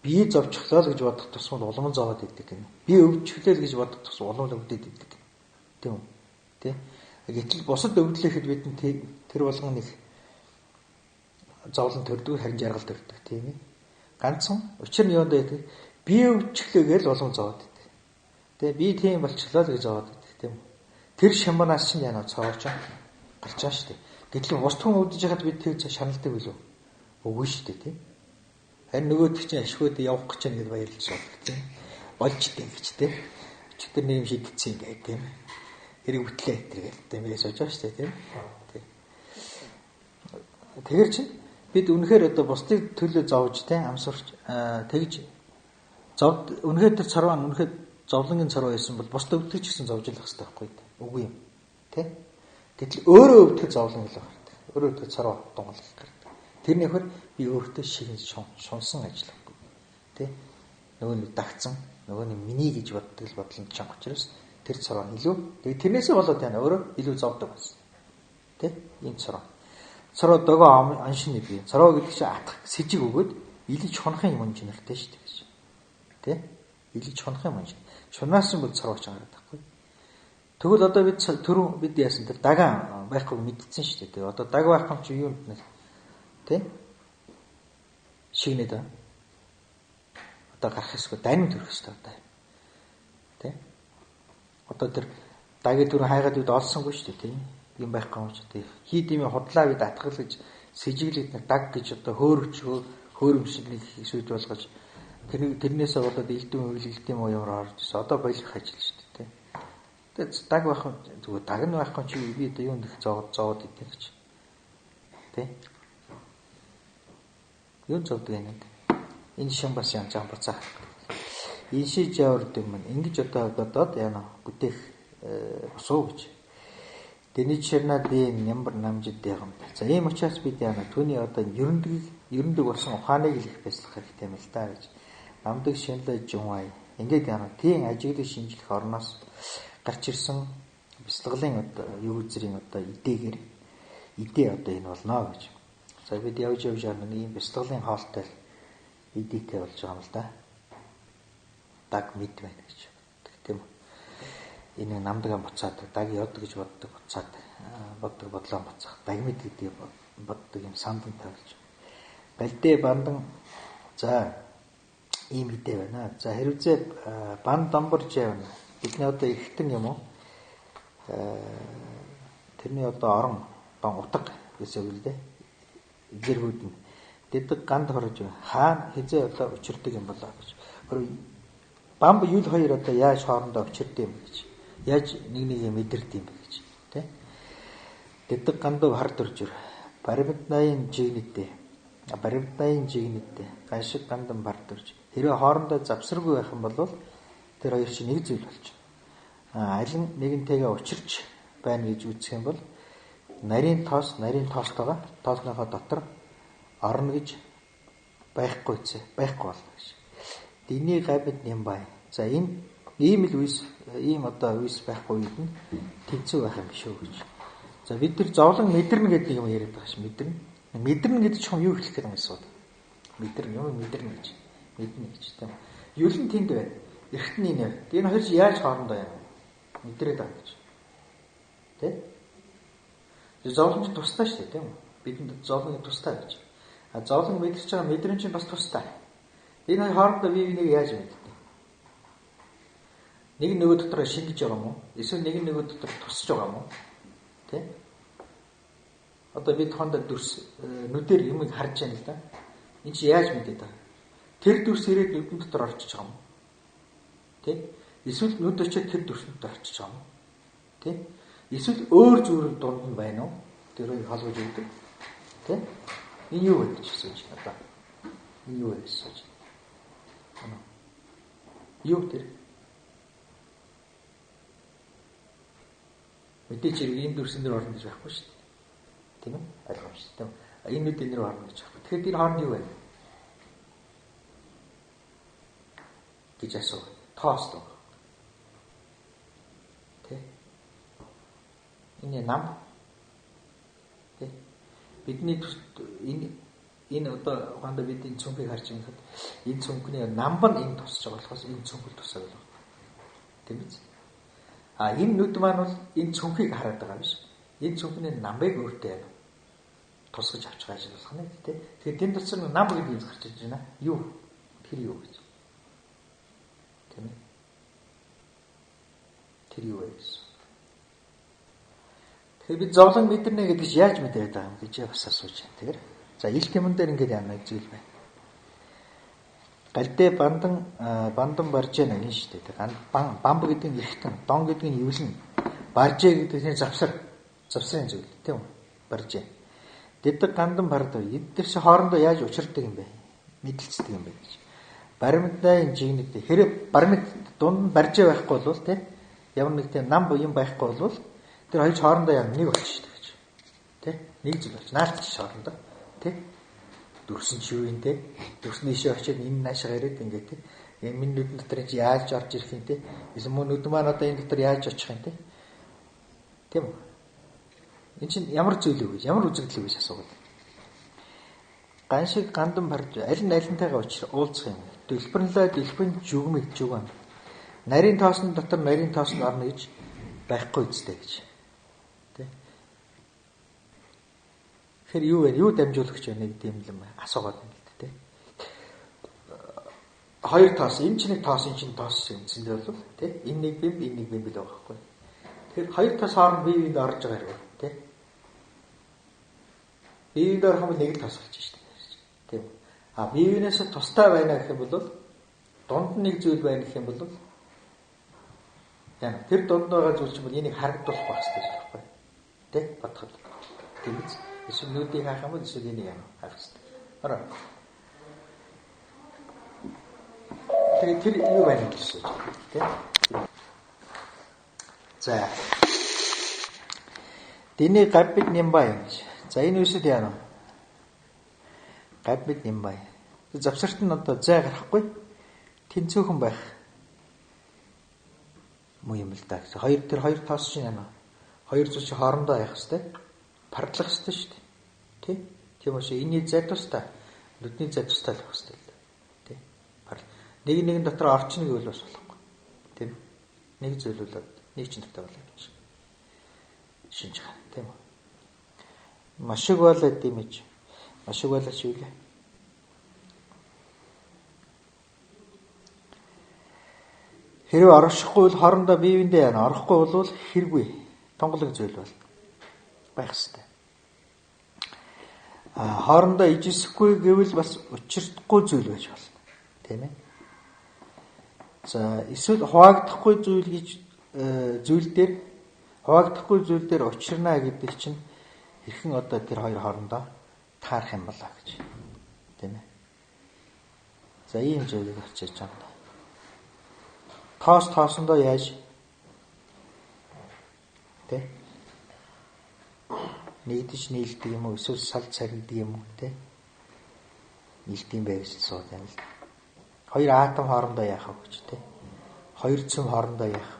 би зовчихлоо л гэж бодох тусмал улам зовоод идэг гэнэ би өвчлөө л гэж бодох тусмал улам өвдөд идэг тийм үү тий гэтэл бусад өвдлөхэд бид тэр болгон нэг зовлон төрдөг харин жаргал төрдөг тийм ээ ганцхан учир нь юу гэдэг би өвчлөө гэж улам зовоод идэг тэгээ би тийм болчихлоо л гэж зовоод идэг тийм үү тэр шимбанаас чинь яна цоорч гарч байгаа шүү дээ гэтэл бус түн өвдөж хахад бид тэр шаналдаг билүү үгүй шүү дээ тийм харин нөгөөд чинь ашгууд явах гэж ингэж баярлж суудаг тийм болж дээ гэж тийм өчтөр нэг юм шийдчихсэн ингээд тийм хэрэг бүтлээ тэрэг тэмээ сууж байгаа шүү дээ тийм. Тэгэр чинь бид үнэхээр одоо бусдыг төлөө зовж тийм амсурч тэгж үнэхээр тэр царваа үнэхээр зовлонгийн царваа байсан бол бусдад өвдөх ч гэсэн зовж ялах хэрэгтэй байхгүй үгүй юм тийм. Гэтэл өөрөө өвдөх зовлон л байна. Өөрөө өвдөх царваа тунгалах хэрэгтэй. Тэрнийхэр би өөртөө шигэн шунсан ажиллахгүй тийм. Нөгөө нэг дагцсан нөгөө нэг миний гэж боддог л бодлон чанга учраас тэр царваа илүү тэгээ тэрнээсээ болоод яана өөрөө илүү зовдөг байсан тийм. Ийм царваа дөгөө аншин нэг юм. Царваа гэдэг чинь атах сэжиг өгөөд илж хонхын юм жинэртэй шүү дээ гэж. Тэ? Илж хонхын юм жин. Шунаасан бол царваа чангараад байхгүй. Тэгвэл одоо бид яасан тэр дагаан байхгүй мэдсэн шүү дээ. Одоо даг байх юм чи юу юм бэ? Тэ? Шигнээд байна. Одоо гарах хэсгөө дайны төрөх хэвээр одоо. Тэ? Одоо тэр дагийн төрөө хайгаад бид олсонгүй шүү дээ, тийм. Юм байх юм ч тийм. Хий димээ худлаа бид атгал гэж сэжиглээд нэг даг гэж одоо хөөрөмшөлийг сүйж болгож тэрнээсээ болоод элдэн үйлдэлтийн муугаар орж ирсэн. Одоо болох ажил шүү дээ, тийм. Тэгээд даг байх юм зүгээр даг нь байх юм чи би одоо юу нэг зовоод идэв гэж. Тийм. Юу зовдөг юм бэ? Энэ шин бас янз буцаах. Ийшээ жавар дэм мэн ингэж одоо бодоод яана бүтээх босоо гэж. Тэний чернадын нямбар намжид ягам. За ийм учраас бид яана түүний одоо ерөндөг болсон ухааныг л их байслах хэрэгтэй юм л да гэж. Намдаг шинэлж жунвай. Ингээд яана тийм ажиглыг шинжлэх орноос гарч ирсэн бяцлаглалын одоо юу үзрийн одоо идээ одоо энэ болно гэж. За бид явж яана ийм бяцлаглалын хоолтой идээтэй болж байгаа юм л да. Даг мэд байна гэж. Тийм үү. Энэ намдгаа буцаад даг яд гэж боддог буцаад боддог бодлоо буцаах. Даг мэд гэдэг боддог юм сандан тавилж. Галдээ бандан за ийм идэ байна. За хэрвээ бан дамбарж явна. Бидний одоо ихтэн юм уу? Тэрний одоо орон бан утга гэсэн үг л дээ. Зэргүүд нь дэдэг ганд хорож хаана хизээ одоо учирдаг юм болоо гэж. Бамб юул хоёр одоо яаж хоорондоо учирдаг юм гэж. Яаж нэг мэдэрдэг юм бэ гэж. Тэ? Дэдэг гандав хард орж ир. Баримтнайн жигнэтэй. Ганшиг гандан бард орж. Хэрвээ хоорондоо завсаргүй байх юм бол тэр хоёр чинь нэг зүйл болж байна. Алин нэгнтэйгээ учирч байна гэж үзэх юм бол нарийн тоостойгоо тоосныхоо дотор орно гэж байхгүй болно гэж. Дний гавьд нямбай. За энэ ийм л үс байхгүй үед нь тэнцүү байх юм шүү гэж. За бид нар зовлон мэдэрнэ гэдэг юм яриад байгаа ш. Мэдэрнэ гэдэг ч юм юу хэлэх гэдэг юм эсвэл мэдэрнэ гэж. Мэднэ гэж тийм. Юулын тэнд байна. Эртний нэр. Энэ хоёр яаж хоорондоо юм? Мэдрээд байгаа гэж. Тэ? Зовлон тустай шүү дээ тийм үү? Бидэнд зовлон тустай гэж. Зовлон мэдэрч байгаа мэдрэмж чинь бас тустай. Энэ хоорондоо бие биенийг яаж мэддэг? Нэг нөгөө дотор шингэж байгаа юм уу? Эсвэл нэг нөгөө дотор тусч байгаа юм уу? Тэ? Одоо бид хондоо дүрс нүдээр юмыг харж байна л да. Энд чи яаж мэдээд байгаа? Тэр дүрс ирээд нүдэн дотор орчиж байгаа юм уу? Тэ? Эсвэл нүд очиод тэр дүрс дотор орчиж байгаа юм уу? Тэ? Эсвэл өөр зүйл дунд нь байна уу? Тэрийг холбож өгдөг. Тэ? Энэ юу вэ гэж асууж байна. Энэ юу вэ гэж асууж байна. Юу тэр? Мэдээч ийм дүрсэн дээр орно гэж байхгүй шүү дээ. Тийм ээ? Ойлгомжтой. Энэ нүд энэ рүү орно гэж байна. Тэгэхээр энэ хооронд юу вэ? Гэж асуу. Тоост. Тэ? Энэ нам. Тэ? Бидний энэ одоо ухаанд бидний цүнхийг харж байхад энэ цүнхний намб нь энэ тусч байгаа болохоос энэ цүнхэл тусаад байна. Тийм биз? Энэ нүд маань бол энэ цүнхийг хараад байгаа биш. Энэ цүнхний намбыг өөртөө тусгаж авч байгаа ажил болох нь тийм. Тэгэхээр тэнд дотор нам гэдэг юм гарч ирж байна. Юу? Тэр юу гэж. Тийм ээ. Тэр юу вэ гэсэн. Тэгэхээр бид зовлон мэдэрнэ гэдэг чинь яаж мэдээд байгаа юм гэж бас асууж байна. Тэгэхээр за илт юмн дээр ингээд яана зүйл байна. Галдээ бандан барж яана энэ шүү дээ. Бамб гэдэг нь эргэтэн, дон гэдэг нь эвлэн. Баржээ гэдэг чинь завсрын зүйл тийм үү? Баржээ. Дэдэг гандан бардав. Эдгээр чи хоорондоо яаж учирдаг юм бэ? Мэдлцдэг юм бэ гэж. Баримтын жигнэд хэрэг баримт дунд нь баржээ байхгүй бол тийм ямар нэг тийм нам юм байхгүй бол тэр хоёр хоорондоо яг нэг болчихно гэж. Тийм? Нэг зүйл болж наалтчих хоорондоо. Тийм? Дүрсэн ч юу юм те? Дүрсний ишээ очиод энэ наашаа ирээд ингээд тийм. Энэ минь нүдэн дотор чи яаж орж ирэх юм те? Эсвэл мөн нүд маань одоо энэ дотор яаж очих юм те? Тийм үү? Энэ чинь ямар зүйл вэ? Ямар үзэгдэл вэ гэж асуугаад. Ган шиг гандан барж аль нь алинтайгаа уулзах юм. Дэлбэрлээ дэлбэн жүгмэг жүгэн. Нарийн тоосон дотор нарийн тоосон орно гэж байхгүй үстэй гэж. Тэ? Тэгэхээр юу вэ? Юу дамжуулах гэж байна гэдэг юм л асуугаад байна л дээ. Хоёр тоос, энэ ч нэг тоос, энэ ч нэг тоос юмсэндээ бол тэ? Энэ нэг бим, энэ нэг бим л байгаа байхгүй. Тэгэхээр хоёр тоос хооронд бие биенд орж байгаа хэрэг тэ? Бие биенд орох юм нэг тоос болж шүү дээ. Тийм. А бие биенээс тустай байна гэх юм бол дунд нэг зүйл байна гэх юм бол яа тэр дунд байгаа зүйл чинь энийг харагдуулах байх хэрэгтэй байхгүй. Тэ? Бодход. Тийм биз? Эсвэл нүдийг хаах юм бол эсвэл энийг харах хэрэгтэй. Ороо. Тэр юу байна гэсэн үг тийм. За. Тэний гавбид нямбай гэж. За энэ үсэд яана. Гавбид нямбай. Завсарт нь одоо зай гарахгүй. Тэнцүүхэн байх. Муу юм л да. Тэр хоёр тоос чинь яана. Хоёр зүйл чинь хоорондоо явах хэвээр. Пардлах хэвээр шүү дээ. Тэ? Тийм учраас энэний зай тустай. Нүдний зай тустай л байх хэвээр. Тэ? Нэг дотор орчно гэвэл бас болохгүй. Тийм. Нэг зүйлүүлээд нэг ч нэртэй болоо гэж. Шинж хаа, тийм үү? Машиг болоод димэж. Машиг болооч юу лээ? Хэрвээ оршихгүй бол хоорондоо бие биендээ яана. Орохгүй бол хэрэггүй. Тонголог зүйл бол байх хэвээр. Хоорондоо ижисэхгүй гэвэл бас учирдахгүй зүйл байж болно. Тийм ээ? За эсвэл хуваагдахгүй зүйл гэж зүйл дээр учирна гэдэг чинь хэрхэн одоо тэр хоёр хоорондоо таарах юм болоо гэж. Тийм ээ. За ийм зүйлийг авчиж байгаа. Тоосондоо яаж тэ нэгдэж нийлдэг юм уу эсвэл салд сарндаг юм уу тэ нийлдэм бай гэж сууд юм л. Хоёр атом хоорондоо яах вэ гэж тэ. Хоёр цөм хоорондоо яах.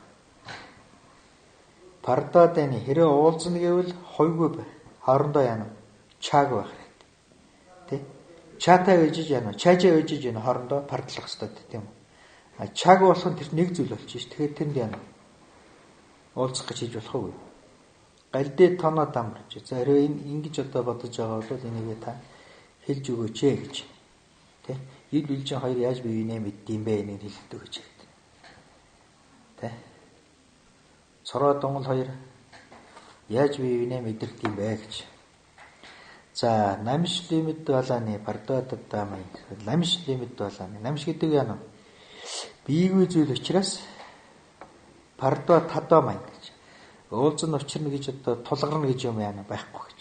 Пардаданы хэрэг уулзна гэвэл хойгүй бай. Хоорондоо яана. Чаг байх хэрэгтэй. Тэ? Чатай ээжиж яана. Чажаа ээжиж яана хоорондоо пардлах хэрэгтэй тийм үү? А чаг болох нь тэр нэг зүйл болчих ш. Тэгэхээр тэнд яана. Уулзах гэж хийж болохгүй. Галдээ тоноо дамрч. За хэрэг ингэж одоо бодож байгаа бол энийг та хэлж өгөөч гэж. Тэ? Ил билжин хоёр яаж бие биенээ мэддэм бэ энийг хэлдэг гэж хэлдэг. Тэ? Цороо донгол хоёр яаж бие биенээ мэдэрдэг бэ гэж. За, намш лимит балааны бардадаа май. Намш лимит балааны. Намш гэдэг яана. Биегүй зүйл учраас пардо тадо май гэж. Уулзсан учирна гэж одоо тулгарна гэж юм яана байхгүй гэж.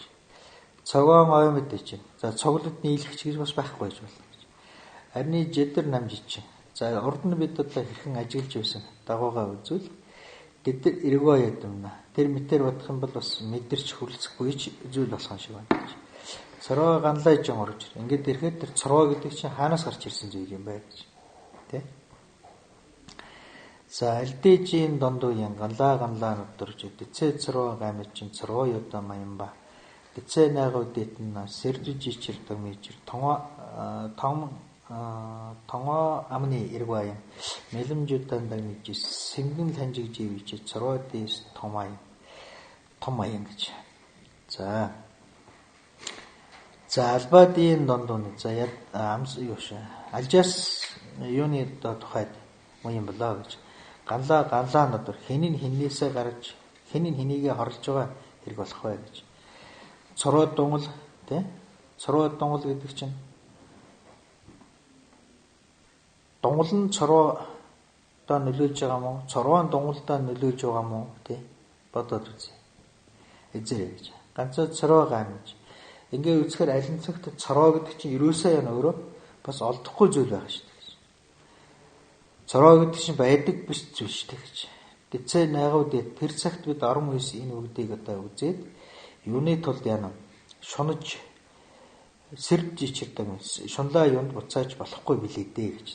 Цогоон ой мэдээ чинь. За, цоглолт нийлэх гэж бас байхгүй гэж болно. Харин жидэр намжиж чинь. За, урд нь бид одоо хэрхэн ажиглаж байсан дагуугаа үзвэл гэдэр эргөө ядамна. Тэр мэтэр бодох юм бол бас мэдэрч хүрлцэхгүй ч зүйл болох шиг байна гэж. Цороо ганлайж орж ир. Ингээд ирэхэд тэр цороо гэдэг чинь хаанаас гарч ирсэн зүйл юм бэ гэж. Тэ? За альдээжийн дондууян ганлаа нутарж дэцээ цороо гамж чин цороо ёдо маямба. Дэцээ найгуу дэтэн сэржиж ичирдэг мэжир тонгоо амны эргваян мэлэмжүүдэн дагниж сэнгэн ханжигж ивч цороо дэс том аян гэж. За албадын дондууны за амс юу ш алжаас юуны тухайд юм болоо гэж. Ганлаа нодор хэнийн хиннээсээ гарч хэнийн хэнийгээ хорлож байгаа хэрэг болох бай гэж. Цороо дунгал тий? Цороо дунгал гэдэг чинь дунгал нь цороодоо нөлөөлж байгаа мó? Цороо нь дунгалдаа нөлөөлж байгаа мó тий? бодоод үзье. Эзэрэ гэж. Ганцоо цороо гаамж. Ингээ үзэхээр алин цагт цороо гэдэг чинь ерөөсөө яна өөрөө бас олдохгүй зүйл байгаа шүү дээ. Цороо гэдэг чинь байдаг биш зүйл шүү дээ гэж. Дэцээ найгууд тэр цагт бид орон үеэс энэ үгдийг одоо үзээд юуны тулд яана шунаж сэрж ичирдэг шунлаа юунд буцааж болохгүй билээ дээ гэж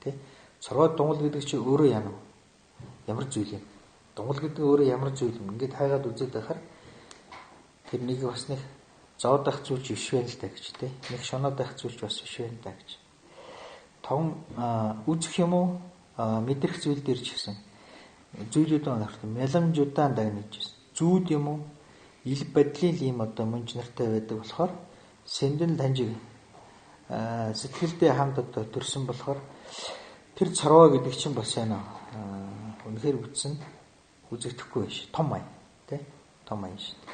тий. Цороо дунгал гэдэг чинь өөрөө яана ямар зүйл юм. Дунгал гэдэг өөрөө ямар зүйл юм. Ингээд хайгаад үзээд байхаар тэр нэг бас нэг зоодах зүйл биш байх л та гэж тий. Нэг шунаадах зүйл бас биш байх та гэж. Том үзэх юм уу мэдрэх зүйл дээр ч гэсэн зүйлүүд онорт мяламжудаан дагнаж зүүд юм уу ил бадлын ийм одоо мөнч нартай байдаг болохоор сэндэн танжиг сэтгэлдээ хамт одоо төрсөн болохоор тэр цороо гэдэг чинь бас яана үнэхээр үтсэн үзэгдэхгүй байж том ай тий том ай шүү дээ.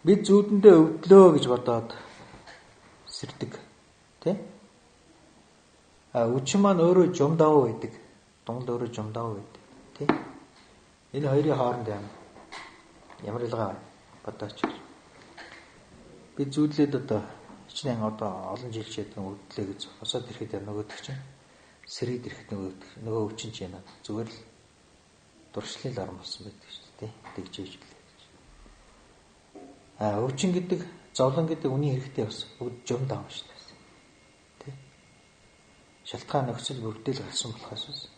Бид зүүдэндээ өвдлөө гэж бодоод сэрдэг тий. Үчин маань өөрөө жумдав байдаг. Дунгал өөрөө жумдав байдаг тий. Энэ хоёрын хооронд ямар ялгаа бодооч. Бид зүүдлээд одоо хичнээн одоо олон жил чийд өвдлээ гэж босоод ирэхэд нөгөөдөг чинь сэрээд ирэхэд нөгөө өвчин ч яана зүгээр л дуршлын орон болсон байдаг шүү дээ тий. Тэгжээж гэлээ гэж. Өвчин гэдэг зовлон гэдэг үний хэрэгтэй бас бүгд жумдав шүү дээ. Шалтгаан нөхцөл бүрдэл гарсан болохоос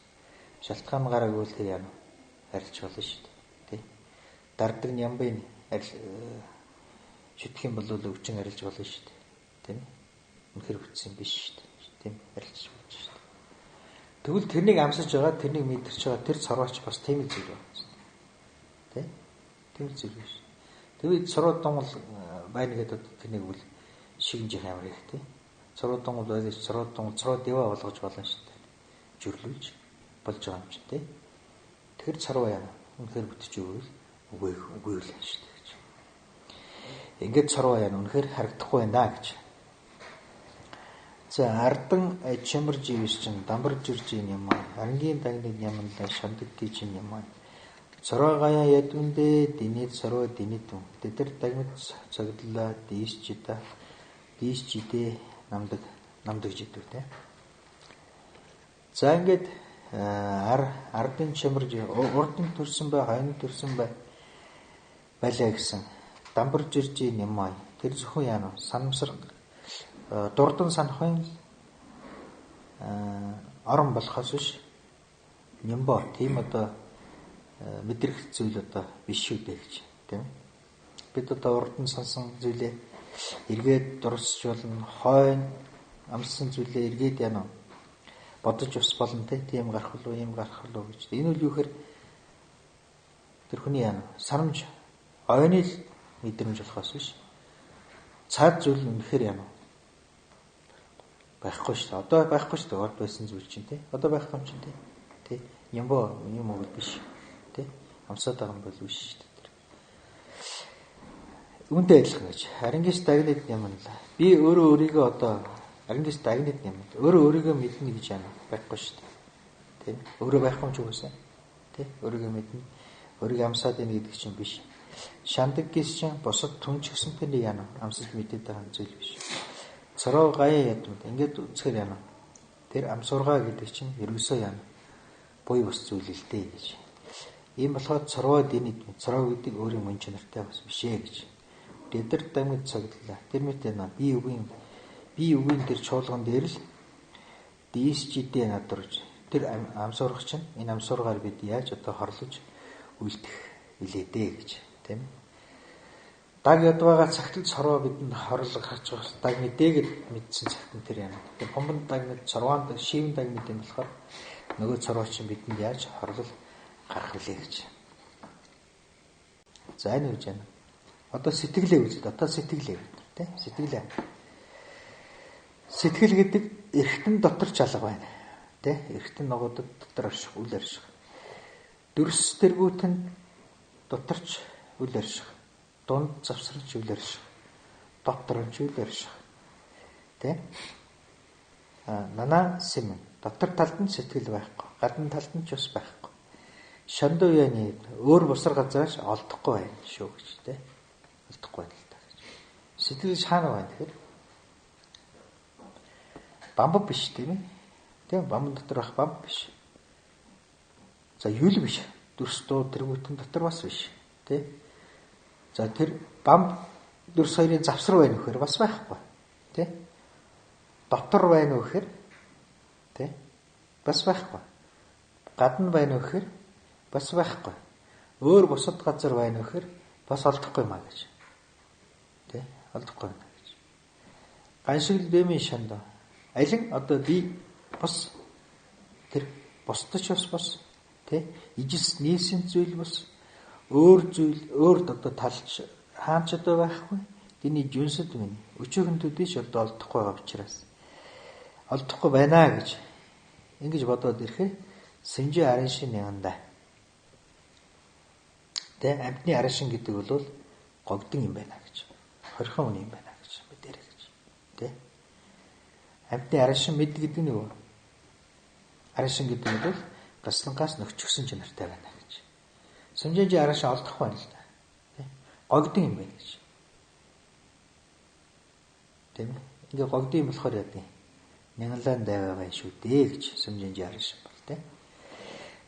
шалтгаан гараагүй л тэр яана арилж болно шүү дээ. Тэ. Дардаг нямбын шүтэх юм бол өвчин арилж болно шүү дээ. Тийм. Үнэхэр бүтсэн биш шүү дээ. Тийм арилж болж шүү дээ. Тэгвэл тэрнийг амсаж байгаа, тэрнийг мэдэрч байгаа тэр цорооч бас тийм л зүйл байна. Тэ. Тийм л зүйл биш. Тэгээд цороо дунгал байна гэдэг тэрнийг үл шигнж ямар хэрэгтэй. Цороо дунгал байж цороо дэва болгож болно шүү дээ. Жүрлүүлж болж байгаа юм чи тий. Тэр цороо яа. Үнэхээр бүтэж үгүй л шүү дээ гэж. Ингээд цороо яа үнэхээр харагдахгүй байна гэж. За ардан чимэрж ивс чин дамбарж ирж юм аа. Ангийн дагныг яманлаа шамдаг гэж юм аа. Цороо гая ядвэндээ динэд цороо динэд дүн. Тэдэр дагмид цагдлаа дийс чидээ намдаг жидүү те. За ингээд ардын чимэрж урдын төрсөн бай, хойно төрсөн бай байлаа гэсэн. Дамбарж ирж юм аа. Тэр зөвхөн яана санамсар дурдан санахын орон болохоос биш нямбо тийм одоо мэдрэх зүйл одоо биш шүү дээ гэж тийм. Бид одоо урдан сансан зүйлээ эргээд дурсч болно, хойно амссан зүйлээ эргээд яана бодож ус болно тийм гарах уу, ийм гарах уу гэж. Энэ үл юу хэр тэр хүний яана санамж ойны л мэдрэмж болохоос биш. Цаад зүйл үнэхээр яана байхгүй шүү дээ. Одоо байхгүй шүү дээ. Од байсан зүйл чинь тий. Одоо байх юм чинь тий. Нямбо юм уу биш тий. Амсаад байгаа юм бол биш шүү дээ. Үүнтэй адилхан гэж. Арингис дагнад юм л. Би өөрөө өөрийгөө одоо арингис дагнад юм. Өөрөө өөрийгөө мэднэ гэж яана байхгүй шүү дээ. Тий. Өөрөө байхгүй юм ч үгүйсэн. Тий. Өөрийгөө мэднэ. Өөрийгөө амсаад ийн гэдэг чинь биш. Шандаг гис чинь босод түнч гэсэнтэй яана амсаж мэдээд байгаа зүйл биш. Цороо гая ядмд ингээд үзэхээр яана. Тэр амсургаа гэдэг чинь ерөөсөө яана. Буй бас зүйл л дээ гэж. Ийм болохоор цороо дэнэд цороо гэдэг өөрийн мөн чанартай бас биш ээ гэж. Дэдэр дамд цагдлаа. Тэр мэт яана. Би үгийн тэр чуулган дээр л дийсчидээ надрж. Тэр амсурах чинь энэ амсургаар бид яаж одоо хорлож үлдэх илээ гэж. Тийм. Даг ядвага цагтл цороо бидэнд хорлог харж байгаа даг мэдээгээд мэдсэн цагтэн тэр яана. Тэр бомбон даг мэд цороонд шивэн даг мэд юм болохоор нөгөө цороо чинь бидэнд яаж хорлол гарах вүлээ гэж. За энэ үж яана. Одоо сэтгэлээ үзээд одоо сэтгэлээ тий сэтгэлээ. Сэтгэл гэдэг эргэтэн дотор чалга байна. Тий эргэтэн ногоодод дотор арших үл арших. Дөрс тэргүүтэн доторч үл арших. Дунд завсарч үл арших. Дотторч үл арших. Тэ? Нана сэмэн. Дотор талд нь сэтгэл байхгүй. Гадна талд нь ч бас байхгүй. шандуу яаны өөр бусар газраас олдохгүй байна шүү гэж тэ. Олдохгүй байна л та гэж. Сэтгэл шаана байна тэгэхээр бамб биш тийм ээ. Тийм бамб дотор байх бамб биш. За юул биш. Дүрс дуу тэргүүтэн дотор бас биш. Тэ. За тэр бамб дүрс хоёрын завсар байна вэхээр бас байхгүй. Тэ. Дотор байна уу гэхээр тэ. Бас байхгүй. Гадна байна уу гэхээр бас байхгүй. Өөр бусад газар байна уу гэхээр бас олдохгүй маа гэж. Тэ. Олдохгүй байна гэж. Ганшигл бэмийн шанд. Алин одоо би бас тэр бусдч бас тэ ижис нийсэн зүйл бас өөр зүйл өөр одоо талч хаанч одоо байхгүй. Тэний жүнсэд минь өчөөхөнтүүд иш одоо олдохгүй байгаа учраас олдохгүй байна гэж ингэж бодоод ирэхээр сэнжи арын шин янда. Тэ амтны арын шин гэдэг бол гогдон юм байна гэж. Хорхон үн юм байна гэж мэдэрэй гэж. Тэ амтны арын шин мэд гэдэг нь юу? Арын шин гэдэг нь бол гаслангаас нөхчгсөн чанартай байна гэж. Сэнжи арын шин олдохгүй байна л да. Тэ гогдон юм байна гэж. Тийм ээ. Ингээ гогдон юм болохоор яа гэдэг Нянгалан дайваа байна шүү дээ гэж сэмжинж ярина шиг бол тэ.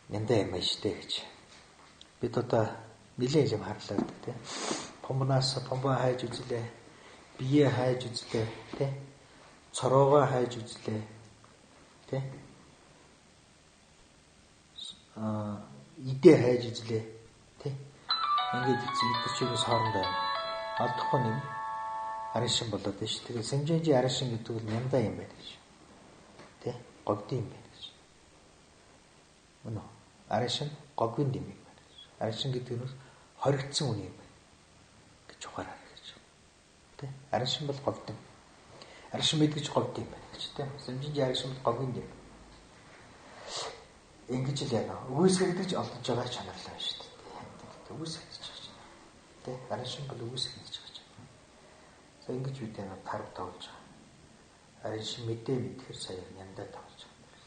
Нянда юм байна шүү дээ гэж. Бид одоо нилээн юм харлаа гэдэг тэ. Помбоноос помбо хайж үзлээ. Бие хайж үзлээ тэ. Цороогоо хайж үзлээ тэ. Идэ хайж үзлээ тэ. Ингээд идчихээс хоорондоо олдохгүй нэг арын шин болоод байна шүү. Тэгээ сэмжинж арын шин гэдэг нь нянда юм байна гэж. Тэ гогдсон юм байна гэж. Үнэ арын шин гогдсон юм байна гэж. Арын шин гэдэг нь хоригдсон үн юм байна гэж ухаарай гэж. Тэ арын шин бол гогдсон. Арын шин мэдгэж гогдсон юм байна гэж. Тэ сэмжинж арын шин бол гогдсон юм. Ингэж л яана. Үгүйсгэж олдож байгаа чанарлаа шүү дээ. Үгүйсгэж байгаа. Тэ арын шин бол үгүйсгэж байгаа. За ингэж үү дээ тарв тавж байгаа. Арын шин мэдээ мэдхэр сая нямдаа тавж байгаа.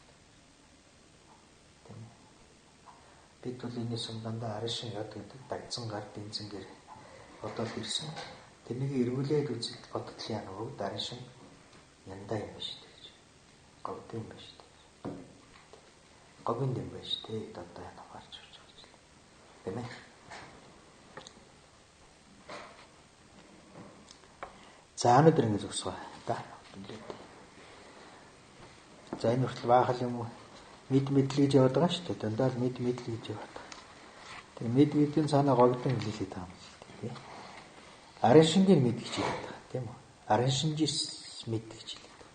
Тийм ээ. Бид бол энэ сумданда арын шин яд гэдэг дагцсан гар бензингээр бодоод ирсэн. Тэрнийг эргүүлээд үзэл бодтол яана уу арын шин нямдаа юм байна шүү дээ гэж. Говд юм байна шүү дээ. Говд юм байна шүү дээ. Одоо яна гарч ирж байгаа юм. Тийм ээ. За өнөөдөр ингэ зөвсгөө. Да. За энэ хүртэл баахал юм уу? Мэд мэдлэгж яваад байгаа шүү дээ. Дандаа л мэд мэдлэгж яваад. Тэр мэд гэдгийн цаанаа гогдон хэлээд байгаа юм л тийм. Арын шингийн мэд гэж хэлээд байгаа тийм үү? Арын шинжис мэд гэж хэлээд байгаа.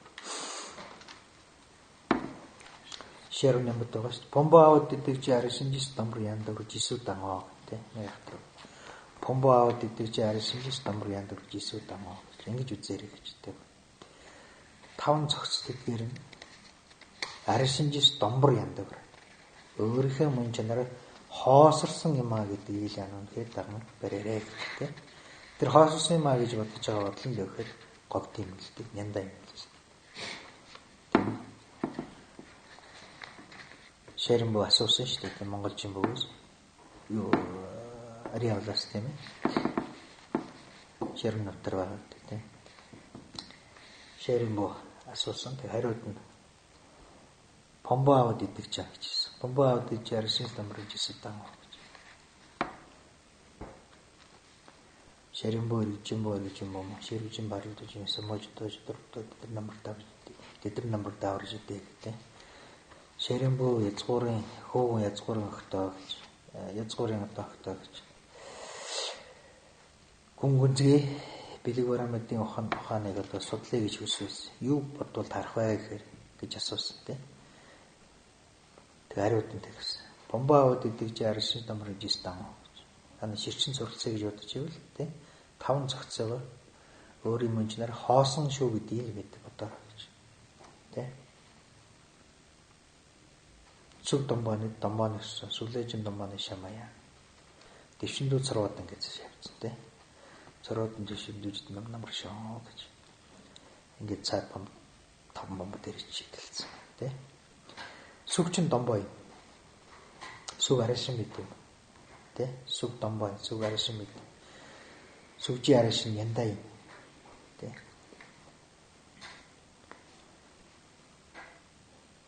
Шэрүн нэмэт байгаа шүү дээ. Помбо аваад гэдэг чи арын шинжис дамбар янда гэж исүү дангоо тийм. Яг помбо аваад гэдэг чи арын шинжис дамбар янда гэж исүү дангоо. Ингэж үзээрэй гэж тийм. Таван цогцлогдэр нь арын шинжис домбор яндаг. Өөрийнхөө мөн чанараа хоосорсон юм а гэдгийг л анаа гэхэд дарна барээрэй гэдэг. Тэр хоосорсон юм а гэж бодож байгаа бодлон л өгөхөд говд юм л дээ. Нянда юм л. Шэрэн бо асуусан шүү дээ. Монголчин бөгөөс юу ари авлаас тийм ээ. Шэрэн навтар байгаа тийм. Шэрэн бо асуусан. Тэг хариуд нь помбо аваад идэх чаа гэжсэн. Помбо аваад идэж аршин дамрж ирсэн таа гэж. Шэрэн бо иржин бо шэрүүжин барилдаж юмсан можтож дөрөвдөд тэр намар даварж идэх гэдэг. Шэрэн бо язгуурын хөөвөн язгуурын өгтөө гэж. Язгуурын өгтөө гэж. Гүнзгий бэлэг барамтын ухааныг одоо судлаа гэж хүсвэл юу бодвол тарах вэ гэхээр гэж асуусан тийм. Тэг хариуд нь тэгсэн. Помбо аваад идэж аршин дамрж ирсэн гэж. Ана ширчин суралцъя гэж бодож ивэл тийм. Таван зохицоогоо өөрийн мөнчнөр хоосон шүү гэдгийг л бид бодоо гэж. Тийм. Сүг домбоны сүлээжин домбоны шамая. Дэвшиндүү царваад ингэж явцсан тийм. Царваад дэвшиндүүжд намар шоо гэж. Ингээд цаад таван бомб дээр чиглэлсэн тийм. Сүгчин домбой. Сүг арашин мэд юм. Тэ? Сүг домбой, сүг арашин мэд. Сүгжи арашин янда юм. Тэ?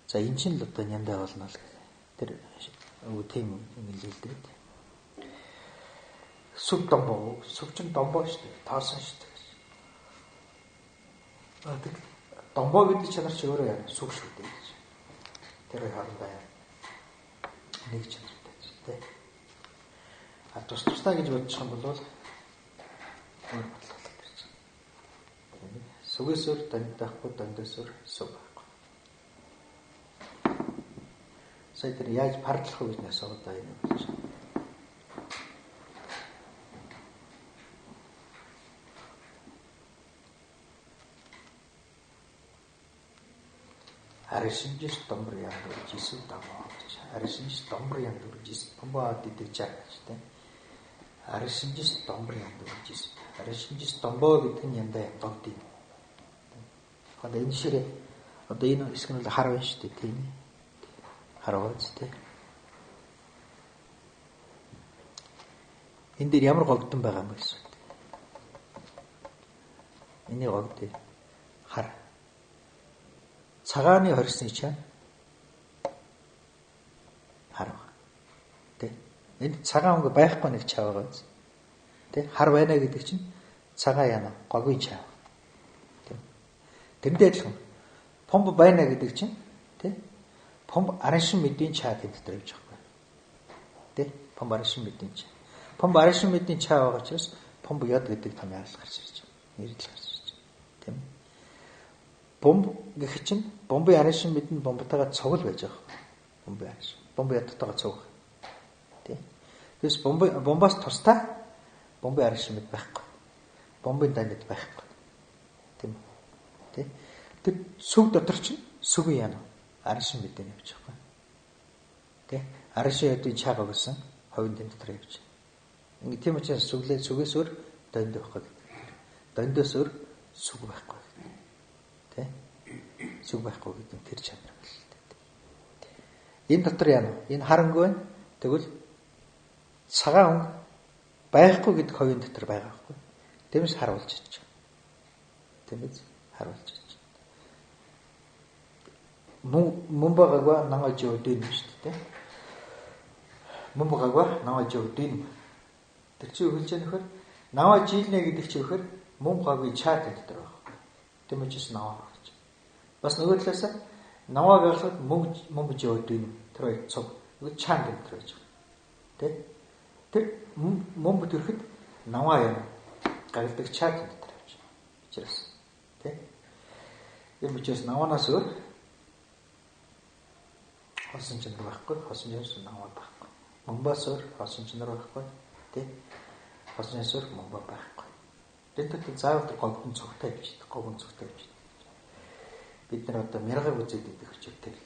За энэ чинь л одоо янда болно л гэх. Тэр тийм хэлээд. Сүг домбоо, сүгчин домбоо шүү дээ. Тоосон шүү дээ. Тэг домбоо гэдэг чанар чи өөрөө яа сүг шүү дээ гэж. Тэр хоорондоо нэг чанартай шүү дээ. А тусдаа гэж бодчих юм бол өөр бодлоо гэж. Сүгээс өөр дандахгүй, дандаас өөр сүг байхгүй. Сая тэр яаж пардлах вэ гэж асууад байна юм болж. Аришинжис домбор янdur жисүү дамаа гэж. Аришинжис домбор янdur жис бомбаа гэдэг чагч тэ. Аришинжис домбор янdur жис. Аришинжис домбоо гэдэг нь янда яндаг. Одоо энэ ширээ одоо энэ хэсэг нь хар байна шүү дээ тийм. Хараач тэ. Энд дээр ямар гогдсон байгаа юм бэ гэсэн. Энийг гогдъё. Хар. Цагааны хорсны чаа хар. Тэ. Энд цагаан өнгө байхгүй нэг чаа байгаа биз. Тэ. Хар байна гэдэг чинь цагаан яна гогийн чаа. Тэ. Тэндээ адилхан. Помб байна гэдэг чинь тэ. Помб арашин мэдийн чаа гэдэг дээр явж байгаа. Тэ. Помб арашин мэдийн чаа. Помб арашин мэдийн чаа байгаа учраас помб яд гэдэг том ярил гарч ирж байна. Нэрэл гарч ирж байна. Тийм. Бомб гэх чинь бомбын арашин мэдэн бомбтойгоо цогл байж байгаа. Бомбын арашин. Бомбын ядтайгаа цог. Тэ. Тэс бомбоос тусдаа бомбын арашин мэд байхгүй. Бомбын данид байхгүй. Тийм. Тэ. Тэр сүг дотор чинь сүг яана. Арашин мэдэн явж байгаа. Тэ. Арашин ядын чагаа гэсэн ховын дэм дотор явж. Ингээ тийм учраас сүгээс өөр донд байхгүй. Дондоос өөр сүг байхгүй. Тэ? Сүг байхгүй гэдэг нь тэр чанар байна л дээ. Энэ дотор яана? Энэ харангүй байна. Тэгвэл цагаан өнгө байхгүй гэдэг ховын дотор байгаа байхгүй. Тэмээс харуулж ич. Тэмээс харуулж ич. Мумбагага нангаж өдөн шүү дээ. Мумбагага нангаж өдөн. Тэр чи хэлж яах вэ? Наваа жилнэ гэдэг чи вэхэр мумбагагийн чат дотор байна. Тэмээчс наваа гэж. Бас нөгөө талаас наваа гэхэлд мөнгө жөөдөв тэр хоёр цог нөгөө чанг гэдэг байж байгаа. Тэ? Тэр мөнгө төрөхөд наваа юм гаргадаг чат дотор явж байгаа. Учираас тэ? Энэ учраас наваанаас өөр хосон чанар байхгүй, хосон чанар наваа байхгүй. Мөнгөөс өөр хосон чанар байхгүй, тэ? Хосон чанар мөнгө байхгүй. Тэд заавал говьн цогтой байж дээ. Говьн цогтой байж дээ. Бид нар одоо мяргаг үзээд идэх хүчтэй л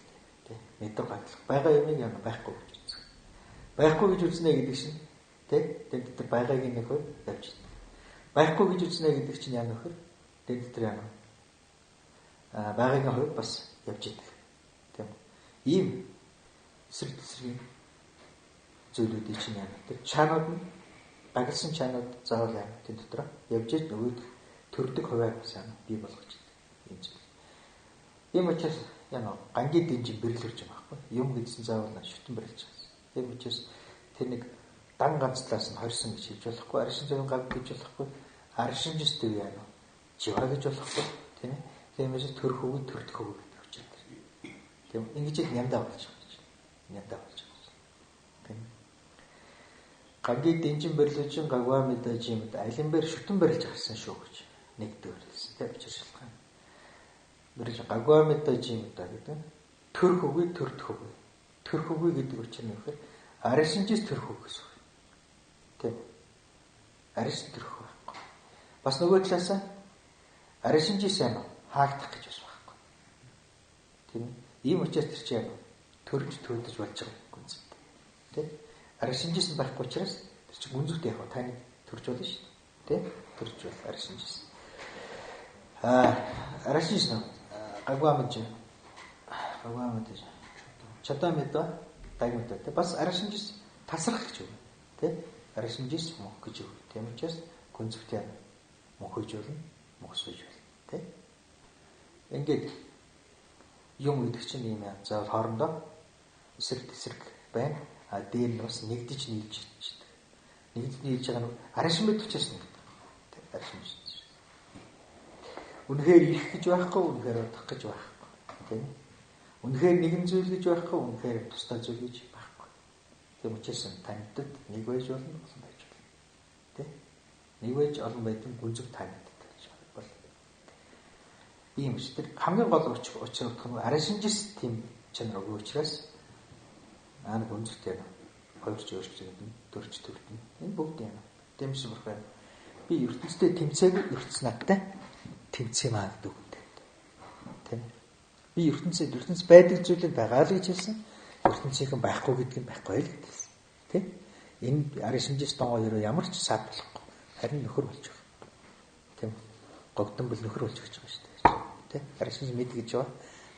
дээ. Мэдэр гатлах байгаа юмыг яна байхгүй гэж үздэг. Байхгүй гэж үзнэ гэдэг чинь тэ тэд нар байгаагийн нэг хөө явж дээ. Байхгүй гэж үзнэ гэдэг чинь яна вөхөр тэд нар яна байгаагийн хөө бас явж идэг. Тийм. Ийм эсрэг зүйлүүдийн чинь яна. Тэр чанууд нь багсан чанууд заавал яна тэд дотор явж иж нөгөөд төрдөг хувиар сайн бий болгож байна. Ийм учраас яна гангийн дэнжин бэрлэрж байгаа байхгүй. Юм гэдсэн заавал шүтэн бэрлж байгаа. Тийм учраас тэр нэг дан ганц талаас нь хорьсон гэж хэлж болохгүй, аршин зөвөн гав гэж болохгүй, аршин жистэй яна жива гэж болохгүй, тийм ээ. Тиймээс төрөх үг төрдөх үг гэдэг учраас. Тийм ингэж нямдаа болж байгаа. Нямдаа болж байгаа. Тийм. Гангийн дэнжин бэрлүүжин гаваа мэдэж юм да алимбэр шүтэн бэрлж гарсан шүү гэж нэгдүгээр хэлсэн. Тийм учраас шалтгаан. Бэрж гаваа мэдэж юм да гэдэг. Төрөх үг төрдөх үг. Төрөх үг гэдэг учраас нөхөр аршинжис төрөх үг гэсэн. Тийм. Аршин төрөх байхгүй. Бас нөгөө талаас аршинжис юм хаагдах гэж бас байхгүй. Тийм. Ийм учраас тэр чинь төрж төлдөж болж байгаа юм гүнзэг. Тийм. Аршинжис байхгүй учраас тэр чинь гүнзэгтэй яг таны төрж болно шүү дээ. Тийм. Төрж бол аршинжис. Аршинжис гаваа мэдэж чадаа мэдээ дагнуудаа те бас арашинжис тасрах гэж үг те арашинжис мөх гэж үг. Тийм учраас гүнзгтэй мөхөж болно, мөхсөж болно те. Ингээд юм гэдэг чинь юм яа. За хоорондоо эсрэг тесрэг байна. А дээр нь бас нэгдэж нийлж ирчихдэг. Нэгдэж нийлж байгаа нь арашин мэд учраас нэг. Тэ арашин мэд. Үнэхээр ирэх гэж байхгүй, үнэхээр удах гэж байхгүй. Тийм. Үнэхээр нэгэн зүйл гэж байхгүй, үнэхээр тусдаа зүйл гэж байхгүй. Тийм учраас таньдад нэг байж болно, олон байж болно. Тийм. Нэг байж олон байдаг гүнзэг таньдад гэж бол. Ийм ч тэр хамгийн гол учир нь арашинжис тийм чанар өгөө учраас аан гүнзгтэй хоёрч өөрчлөгдөн дөрч төвдөн энэ бүгд юм. Тэмс бүрхэ би ертөнцтэй тэмцээг ертөнц надтай тэмцээмаа гэдэг үгтэй. Тийм. Би ертөнц байдаг зүйлийг байгаа л гэж хэлсэн. ертөнцийнхэн байхгүй гэдэг нь байхгүй л гэдэгсэн. Тийм. Энэ аришинжис тоо хоёроо ямар ч саад болохгүй. Харин нөхөр болж байгаа. Тийм. Говдон бол нөхөр болж байгаа шүү дээ. Тийм. Аришинжис мэд гэж байгаа.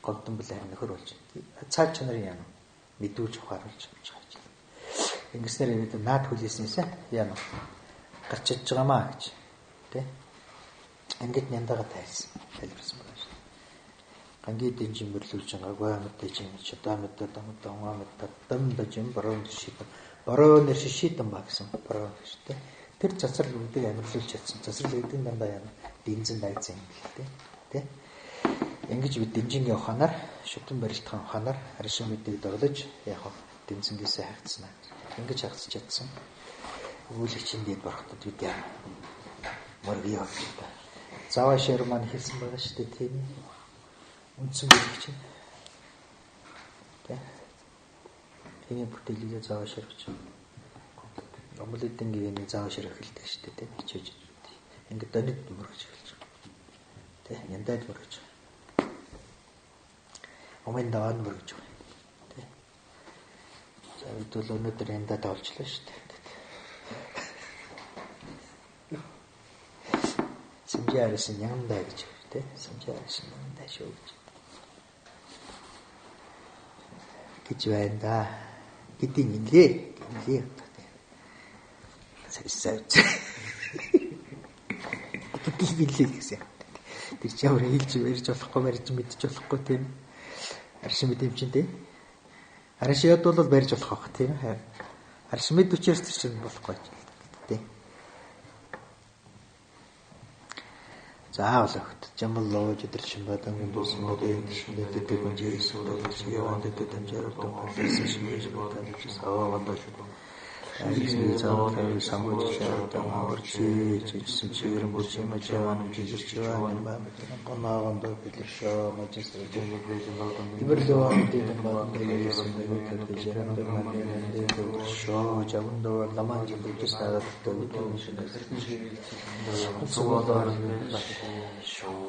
Говдон бол харин нөхөр болж байгаа. Цааш чанарын яа мэдүүлж ухааруулж авч байгаа. Ингэснээр бид наад хүлээснээсээ яа нэ гарч иж байгаамаа гэж тий. Ингээд няндаага тайлсан. Тайлбарсан байна шүү. Гангийн дэнжин мөрлүүлж байгаагаа мэдээж юм чадаа мэдээ дамдаа мэдээ дамдажин бороо нэршишитэн ба гэсэн бороо шүү дээ. Тэр цацрал үүдийг амирлуулж чадсан. Цацрал үүдийн дандаа яа дэнзэн дайцсан юм тий. Тий. Ингэж бид дэнжингийн ухаанаар шүтэн барилтхан ухаанаар аршин мэдийг дорлож яг дэнзэнгээс хайгдсан. Ингэж хагасч чадсан. Үүлэг чиндээд борохтод бид яа мөргий явж та. Заваа шир маань хэлсэн байгаа шүү дээ тийм. Үндсэн бүлэг чинь. Тэ. Тэний бүтээлээ заваа шир гэж. Омлэдэн гэвний заваа шир эхэлдэг шүү дээ тийм. Хичээж. Ингээд донид мөргөж эхэлж байгаа. Тэ. Яндаад мөргөж. Омын даваад мөргөж байгаа. Тэ. За бид бол өнөөдөр яндаад олчлаа шүү дээ. Сэмжээрсэн яндаа гэж тий. Сэмжээрсэн яндаа шүү гэж байна да. Гэдийн нэлээ сайсаа. Гэдийн нэлээ гэсэн. Тэр ч ямар хэлж ярьж болохгүй барьж мэдж болохгүй тийм. Аршин мэд юм чинь тий. Аршиад бол барьж болох байх тийм. Аршин мэд үчирс чинь болохгүй тий. Заавалт жамлоо жидэршин бадан гүндэс модын шүлээд гүнжээс яваад дамжаар тохиолсон шимэж бодож саваад шүү. Ажил заавал самбож шаардсан орчиж чижсэн чигэрэн бүрчим мачаан жижиг чивaan баа гонаагонд бэлшөө мажистр дэмэрлөө дэм баадээс мэдээд жирэн дэмэрлээ шоо жавндоо ламан жижиг сараад төвд шинэ сувадаар шоо